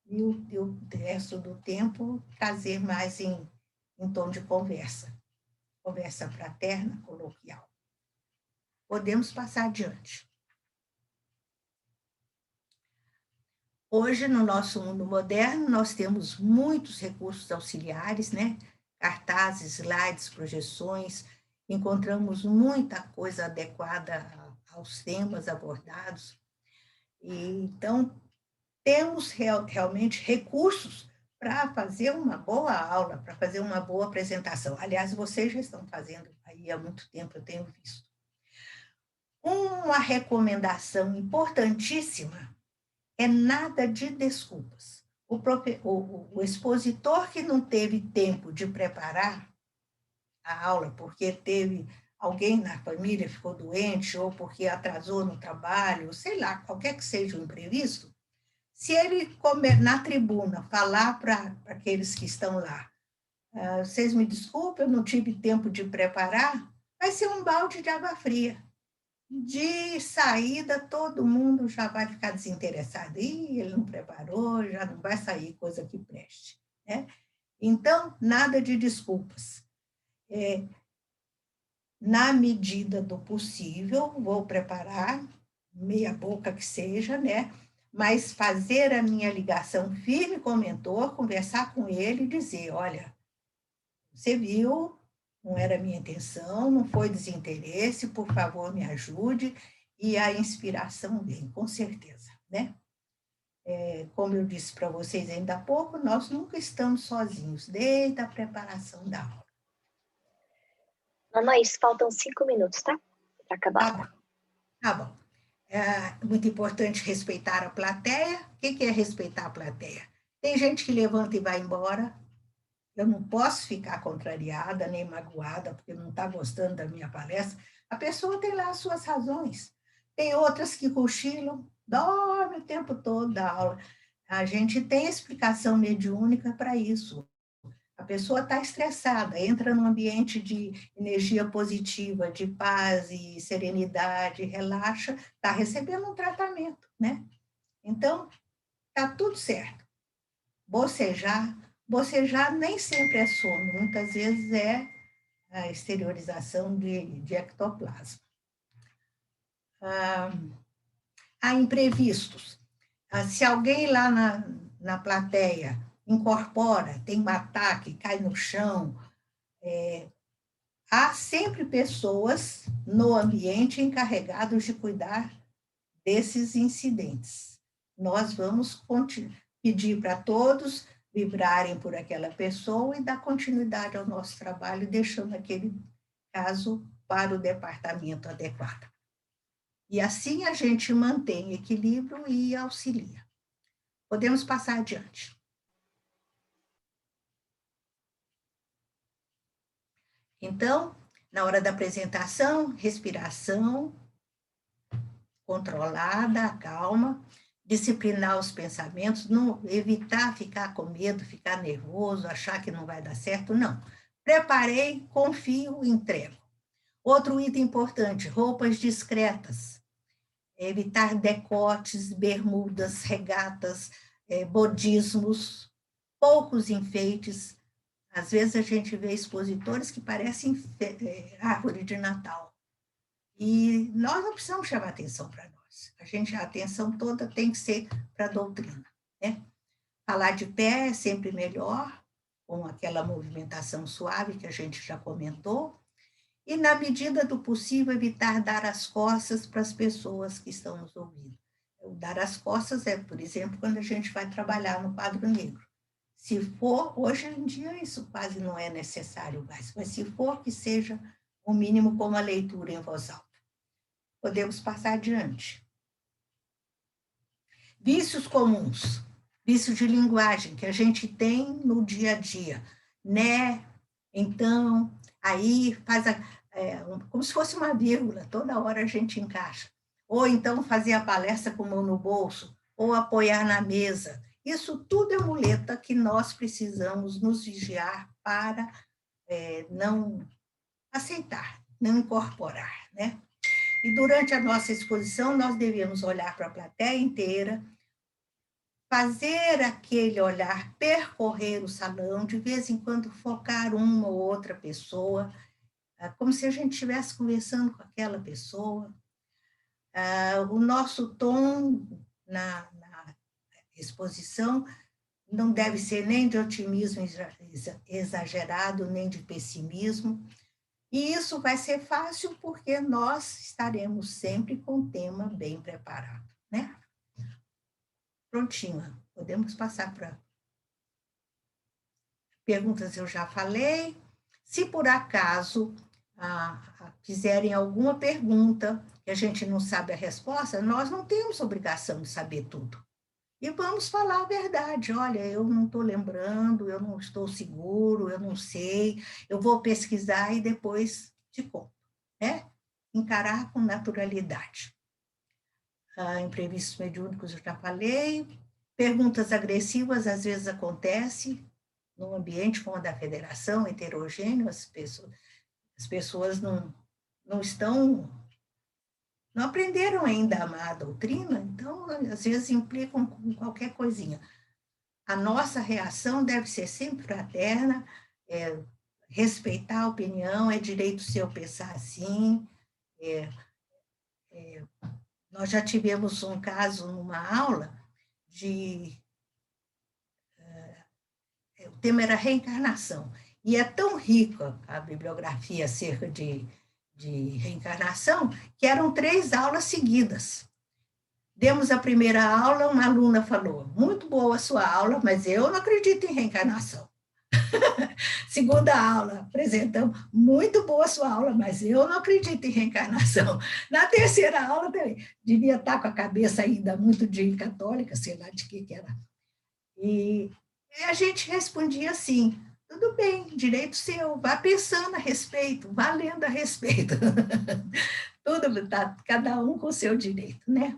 e o resto do tempo trazer mais em tom de conversa fraterna, coloquial. Podemos passar adiante. Hoje, no nosso mundo moderno, nós temos muitos recursos auxiliares, né? Cartazes, slides, projeções, encontramos muita coisa adequada aos temas abordados. Então, temos realmente recursos para fazer uma boa aula, para fazer uma boa apresentação. Aliás, vocês já estão fazendo aí há muito tempo, eu tenho visto. Uma recomendação importantíssima é nada de desculpas. O expositor que não teve tempo de preparar a aula porque teve alguém na família que ficou doente ou porque atrasou no trabalho, sei lá, qualquer que seja o imprevisto, se ele na tribuna falar para aqueles que estão lá, vocês me desculpem, eu não tive tempo de preparar, vai ser um balde de água fria. De saída, todo mundo já vai ficar desinteressado. Ele não preparou, já não vai sair coisa que preste, né? Então, nada de desculpas. Na medida do possível, vou preparar, meia boca que seja, né? Mas fazer a minha ligação firme com o mentor, conversar com ele e dizer, olha, você viu, não era minha intenção, não foi desinteresse, por favor, me ajude, e a inspiração vem, com certeza, né? Como eu disse para vocês ainda há pouco, nós nunca estamos sozinhos, desde a preparação da aula. Anaís, faltam 5 minutos, tá? Para acabar. Tá bom. É muito importante respeitar a plateia. O que é respeitar a plateia? Tem gente que levanta e vai embora. Eu não posso ficar contrariada nem magoada porque não está gostando da minha palestra. A pessoa tem lá as suas razões. Tem outras que cochilam, dorme o tempo todo da aula. A gente tem explicação mediúnica para isso. A pessoa está estressada, entra num ambiente de energia positiva, de paz e serenidade, relaxa, está recebendo um tratamento, né? Então, está tudo certo. Bocejar nem sempre é sono, muitas vezes é a exteriorização de ectoplasma. Há imprevistos. Se alguém lá na plateia incorpora, tem um ataque, cai no chão, há sempre pessoas no ambiente encarregadas de cuidar desses incidentes. Nós vamos pedir para todos vibrarem por aquela pessoa e dar continuidade ao nosso trabalho, deixando aquele caso para o departamento adequado. E assim a gente mantém equilíbrio e auxilia. Podemos passar adiante. Então, na hora da apresentação, respiração controlada, calma, disciplinar os pensamentos, não evitar ficar com medo, ficar nervoso, achar que não vai dar certo, não. Preparei, confio, entrego. Outro item importante, roupas discretas. Evitar decotes, bermudas, regatas, bodismos, poucos enfeites. Às vezes a gente vê expositores que parecem árvore de Natal. E nós não precisamos chamar atenção para nós. A atenção toda tem que ser para a doutrina, né? Falar de pé é sempre melhor, com aquela movimentação suave que a gente já comentou. E, na medida do possível, evitar dar as costas para as pessoas que estão nos ouvindo. O dar as costas é, por exemplo, quando a gente vai trabalhar no quadro negro. Se for, hoje em dia isso quase não é necessário mais, mas se for, que seja o mínimo como a leitura em voz alta. Podemos passar adiante. Vícios comuns, vício de linguagem que a gente tem no dia a dia, né? Então, aí faz como se fosse uma vírgula, toda hora a gente encaixa. Ou então fazer a palestra com a mão no bolso, ou apoiar na mesa. Isso tudo é muleta que nós precisamos nos vigiar para não aceitar, não incorporar, né? E durante a nossa exposição, nós devemos olhar para a plateia inteira, fazer aquele olhar, percorrer o salão, de vez em quando focar uma ou outra pessoa, como se a gente estivesse conversando com aquela pessoa. O nosso tom na exposição não deve ser nem de otimismo exagerado, nem de pessimismo. E isso vai ser fácil porque nós estaremos sempre com o tema bem preparado, né? Prontinho, podemos passar para perguntas, eu já falei. Se por acaso fizerem alguma pergunta que a gente não sabe a resposta, nós não temos obrigação de saber tudo. E vamos falar a verdade. Olha, eu não estou lembrando, eu não estou seguro, eu não sei, eu vou pesquisar e depois te conto, né? Encarar com naturalidade. Imprevistos mediúnicos, eu já falei. Perguntas agressivas, às vezes acontece num ambiente como o da federação, heterogêneo, as pessoas não estão, não aprenderam ainda a amar a doutrina, então, às vezes, implicam com qualquer coisinha. A nossa reação deve ser sempre fraterna, respeitar a opinião, é direito seu pensar assim. Nós já tivemos um caso numa aula o tema era reencarnação, e é tão rica a bibliografia acerca de reencarnação, que eram 3 aulas seguidas. Demos a primeira aula, uma aluna falou, muito boa a sua aula, mas eu não acredito em reencarnação. Segunda aula, apresentamos, muito boa a sua aula, mas eu não acredito em reencarnação. Na terceira aula, devia estar com a cabeça ainda muito de católica, sei lá de que era. E a gente respondia assim, tudo bem, direito seu, vá pensando a respeito, vá lendo a respeito. Tudo tá, cada um com o seu direito, né?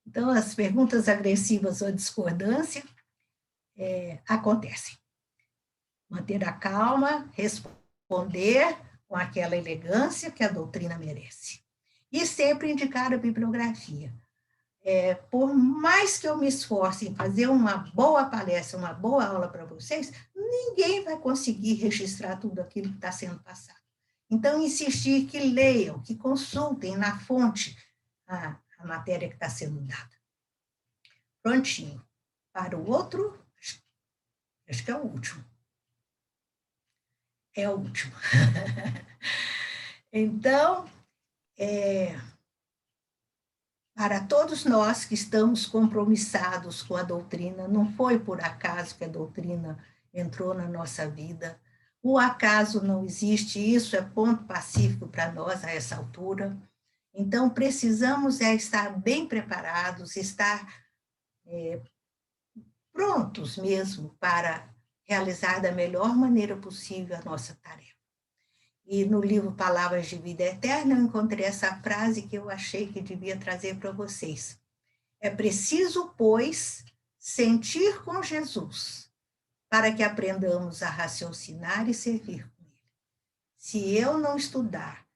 Então, as perguntas agressivas ou discordância acontecem. Manter a calma, responder com aquela elegância que a doutrina merece. E sempre indicar a bibliografia. Por mais que eu me esforce em fazer uma boa palestra, uma boa aula para vocês, ninguém vai conseguir registrar tudo aquilo que está sendo passado. Então, insistir que leiam, que consultem na fonte a matéria que está sendo dada. Prontinho. Para o outro, acho que é o último. É o último. Então, para todos nós que estamos compromissados com a doutrina, não foi por acaso que a doutrina entrou na nossa vida. O acaso não existe, isso é ponto pacífico para nós a essa altura. Então, precisamos estar bem preparados, estar prontos mesmo para realizar da melhor maneira possível a nossa tarefa. E no livro Palavras de Vida Eterna, eu encontrei essa frase que eu achei que devia trazer para vocês. É preciso, pois, sentir com Jesus, para que aprendamos a raciocinar e servir com ele. Se eu não estudar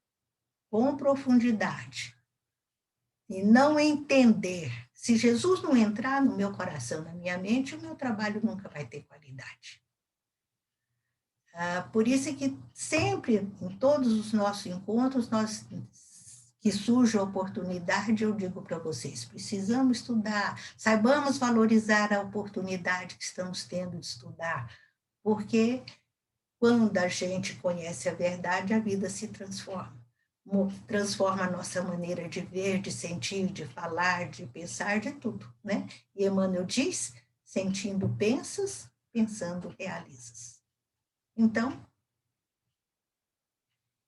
com profundidade e não entender, se Jesus não entrar no meu coração, na minha mente, o meu trabalho nunca vai ter qualidade. Por isso é que sempre, em todos os nossos encontros, que surge a oportunidade, eu digo para vocês, precisamos estudar, saibamos valorizar a oportunidade que estamos tendo de estudar, porque quando a gente conhece a verdade, a vida se transforma. Transforma a nossa maneira de ver, de sentir, de falar, de pensar, de tudo, né? E Emmanuel diz, sentindo pensas, pensando realizas. Então,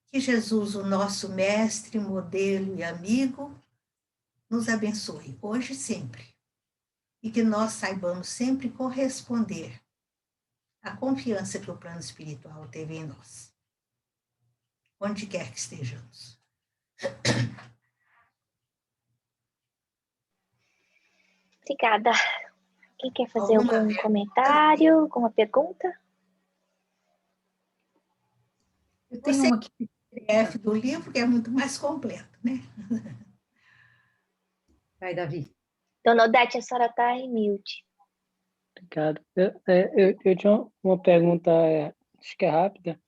que Jesus, o nosso mestre, modelo e amigo, nos abençoe, hoje e sempre. E que nós saibamos sempre corresponder à confiança que o plano espiritual teve em nós. Onde quer que estejamos. Obrigada. Quem quer fazer algum comentário, alguma pergunta? Eu tenho uma aqui, PDF do livro, que é muito mais completo, né? Vai, Davi. Dona Odete, a senhora está em mute. Obrigado. Eu tinha uma pergunta, acho que é rápida.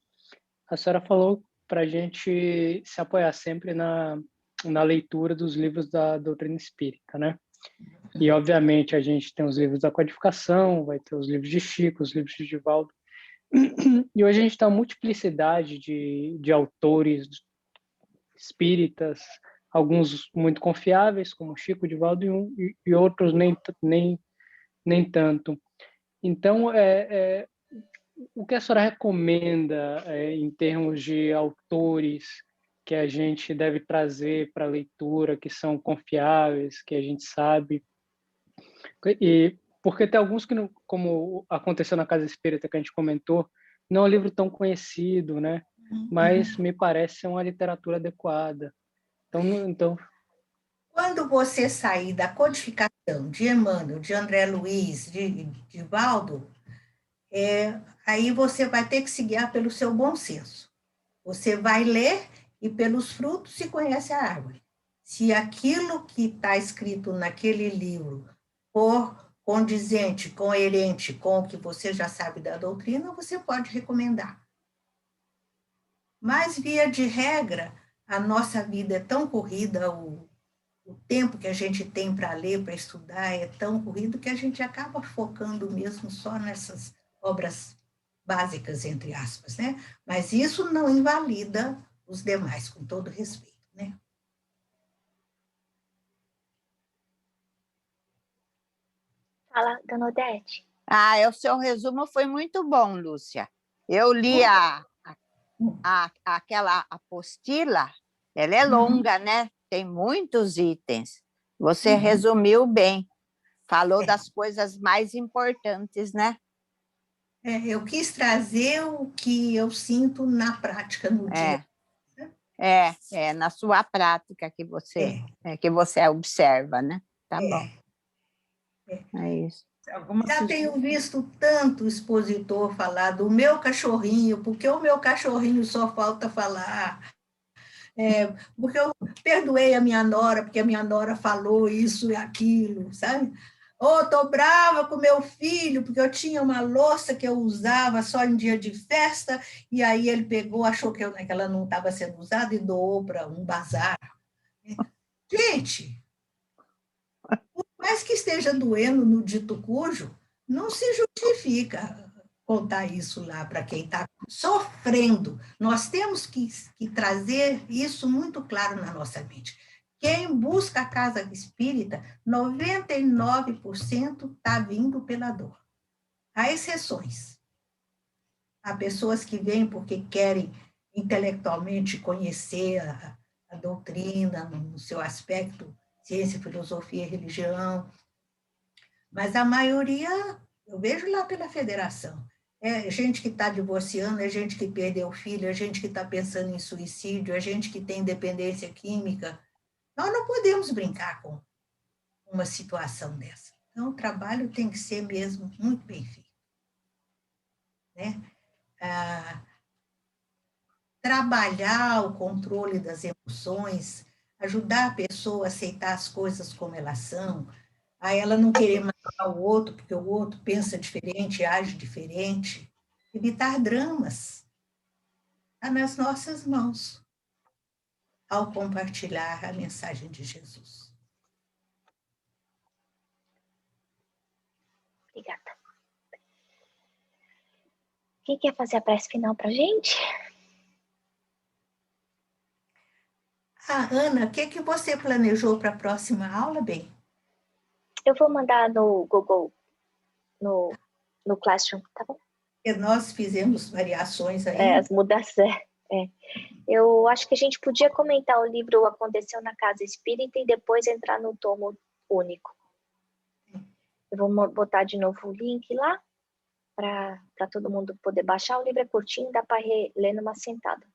A senhora falou para a gente se apoiar sempre na leitura dos livros da doutrina espírita, né? E, obviamente, a gente tem os livros da codificação, vai ter os livros de Chico, os livros de Divaldo. E hoje a gente tem uma multiplicidade de autores espíritas, alguns muito confiáveis, como Chico, Divaldo, e outros nem tanto. Então, o que a senhora recomenda em termos de autores que a gente deve trazer para a leitura, que são confiáveis, que a gente sabe? E porque tem alguns que, como aconteceu na Casa Espírita, que a gente comentou, não é um livro tão conhecido, né? Mas me parece ser uma literatura adequada. Então... Quando você sair da codificação de Emmanuel, de André Luiz, de Divaldo, aí você vai ter que se guiar pelo seu bom senso. Você vai ler e pelos frutos se conhece a árvore. Se aquilo que está escrito naquele livro for condizente, coerente com o que você já sabe da doutrina, você pode recomendar. Mas, via de regra, a nossa vida é tão corrida, o tempo que a gente tem para ler, para estudar, é tão corrido que a gente acaba focando mesmo só nessas obras básicas, entre aspas, né? Mas isso não invalida os demais, com todo respeito, né? Fala, Dona Odete. O seu resumo foi muito bom, Lúcia. Eu li aquela apostila, ela é longa, né? Tem muitos itens. Você resumiu bem. Falou das coisas mais importantes, né? Eu quis trazer o que eu sinto na prática, no dia. Na sua prática que você observa, né? Tá bom. É isso. Já tenho visto tanto expositor falar do meu cachorrinho, porque o meu cachorrinho só falta falar. Porque eu perdoei a minha nora, porque a minha nora falou isso e aquilo, sabe? Estou brava com meu filho, porque eu tinha uma louça que eu usava só em dia de festa, e aí ele pegou, achou que ela não estava sendo usada e doou para um bazar. Gente, o Mas que esteja doendo no dito cujo, não se justifica contar isso lá para quem está sofrendo. Nós temos que trazer isso muito claro na nossa mente. Quem busca a casa espírita, 99% está vindo pela dor. Há exceções. Há pessoas que vêm porque querem intelectualmente conhecer a doutrina no seu aspecto, ciência, filosofia e religião, mas a maioria, eu vejo lá pela federação, é gente que está divorciando, é gente que perdeu o filho, é gente que está pensando em suicídio, é gente que tem dependência química. Nós não podemos brincar com uma situação dessa. Então, o trabalho tem que ser mesmo muito bem feito. Né? Trabalhar o controle das emoções, ajudar a pessoa a aceitar as coisas como elas são, a ela não querer matar o outro, porque o outro pensa diferente, age diferente. Evitar dramas. Está nas nossas mãos, ao compartilhar a mensagem de Jesus. Obrigada. Quem quer fazer a prece final para a gente? Ana, o que você planejou para a próxima aula, bem? Eu vou mandar no Google, no Classroom, tá bom? Porque nós fizemos variações aí. As mudanças. Eu acho que a gente podia comentar o livro Aconteceu na Casa Espírita e depois entrar no tomo único. Eu vou botar de novo o link lá para todo mundo poder baixar. O livro é curtinho, dá para ler numa sentada.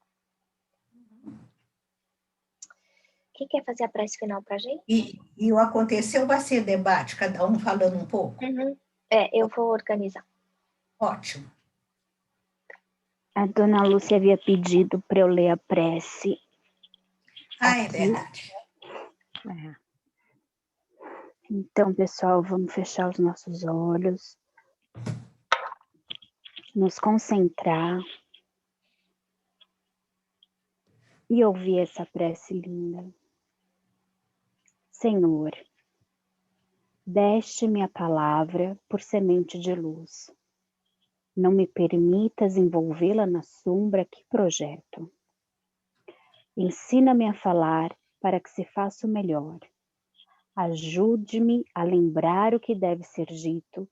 Quem quer fazer a prece final para a gente? E o Aconteceu vai ser debate, cada um falando um pouco? Uhum. Eu vou organizar. Ótimo. A dona Lúcia havia pedido para eu ler a prece. É verdade. Então, pessoal, vamos fechar os nossos olhos, nos concentrar e ouvir essa prece linda. Senhor, deste-me a palavra por semente de luz. Não me permitas envolvê-la na sombra que projeto. Ensina-me a falar para que se faça o melhor. Ajude-me a lembrar o que deve ser dito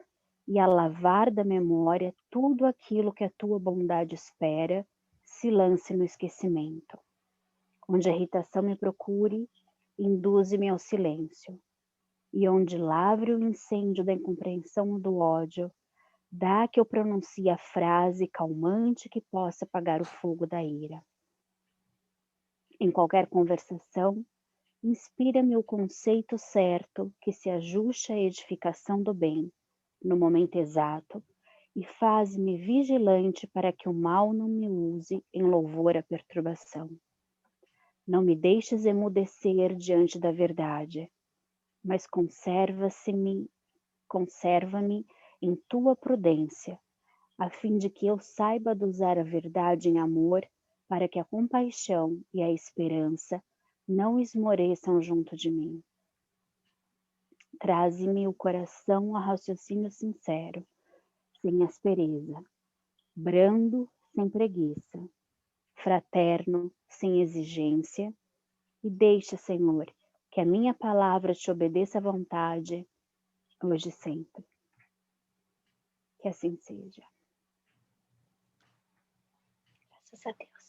e a lavar da memória tudo aquilo que a tua bondade espera se lance no esquecimento. Onde a irritação me procure, induze-me ao silêncio. E onde lavre o incêndio da incompreensão ou do ódio, dá que eu pronuncie a frase calmante que possa apagar o fogo da ira. Em qualquer conversação, inspira-me o conceito certo que se ajuste à edificação do bem, no momento exato, e faz-me vigilante para que o mal não me use em louvor à perturbação. Não me deixes emudecer diante da verdade, mas conserva-me em tua prudência, a fim de que eu saiba dosar a verdade em amor, para que a compaixão e a esperança não esmoreçam junto de mim. Traze-me o coração a raciocínio sincero, sem aspereza, brando, sem preguiça, fraterno, sem exigência, e deixa, Senhor, que a minha palavra te obedeça à vontade, hoje e sempre. Que assim seja. Graças a Deus.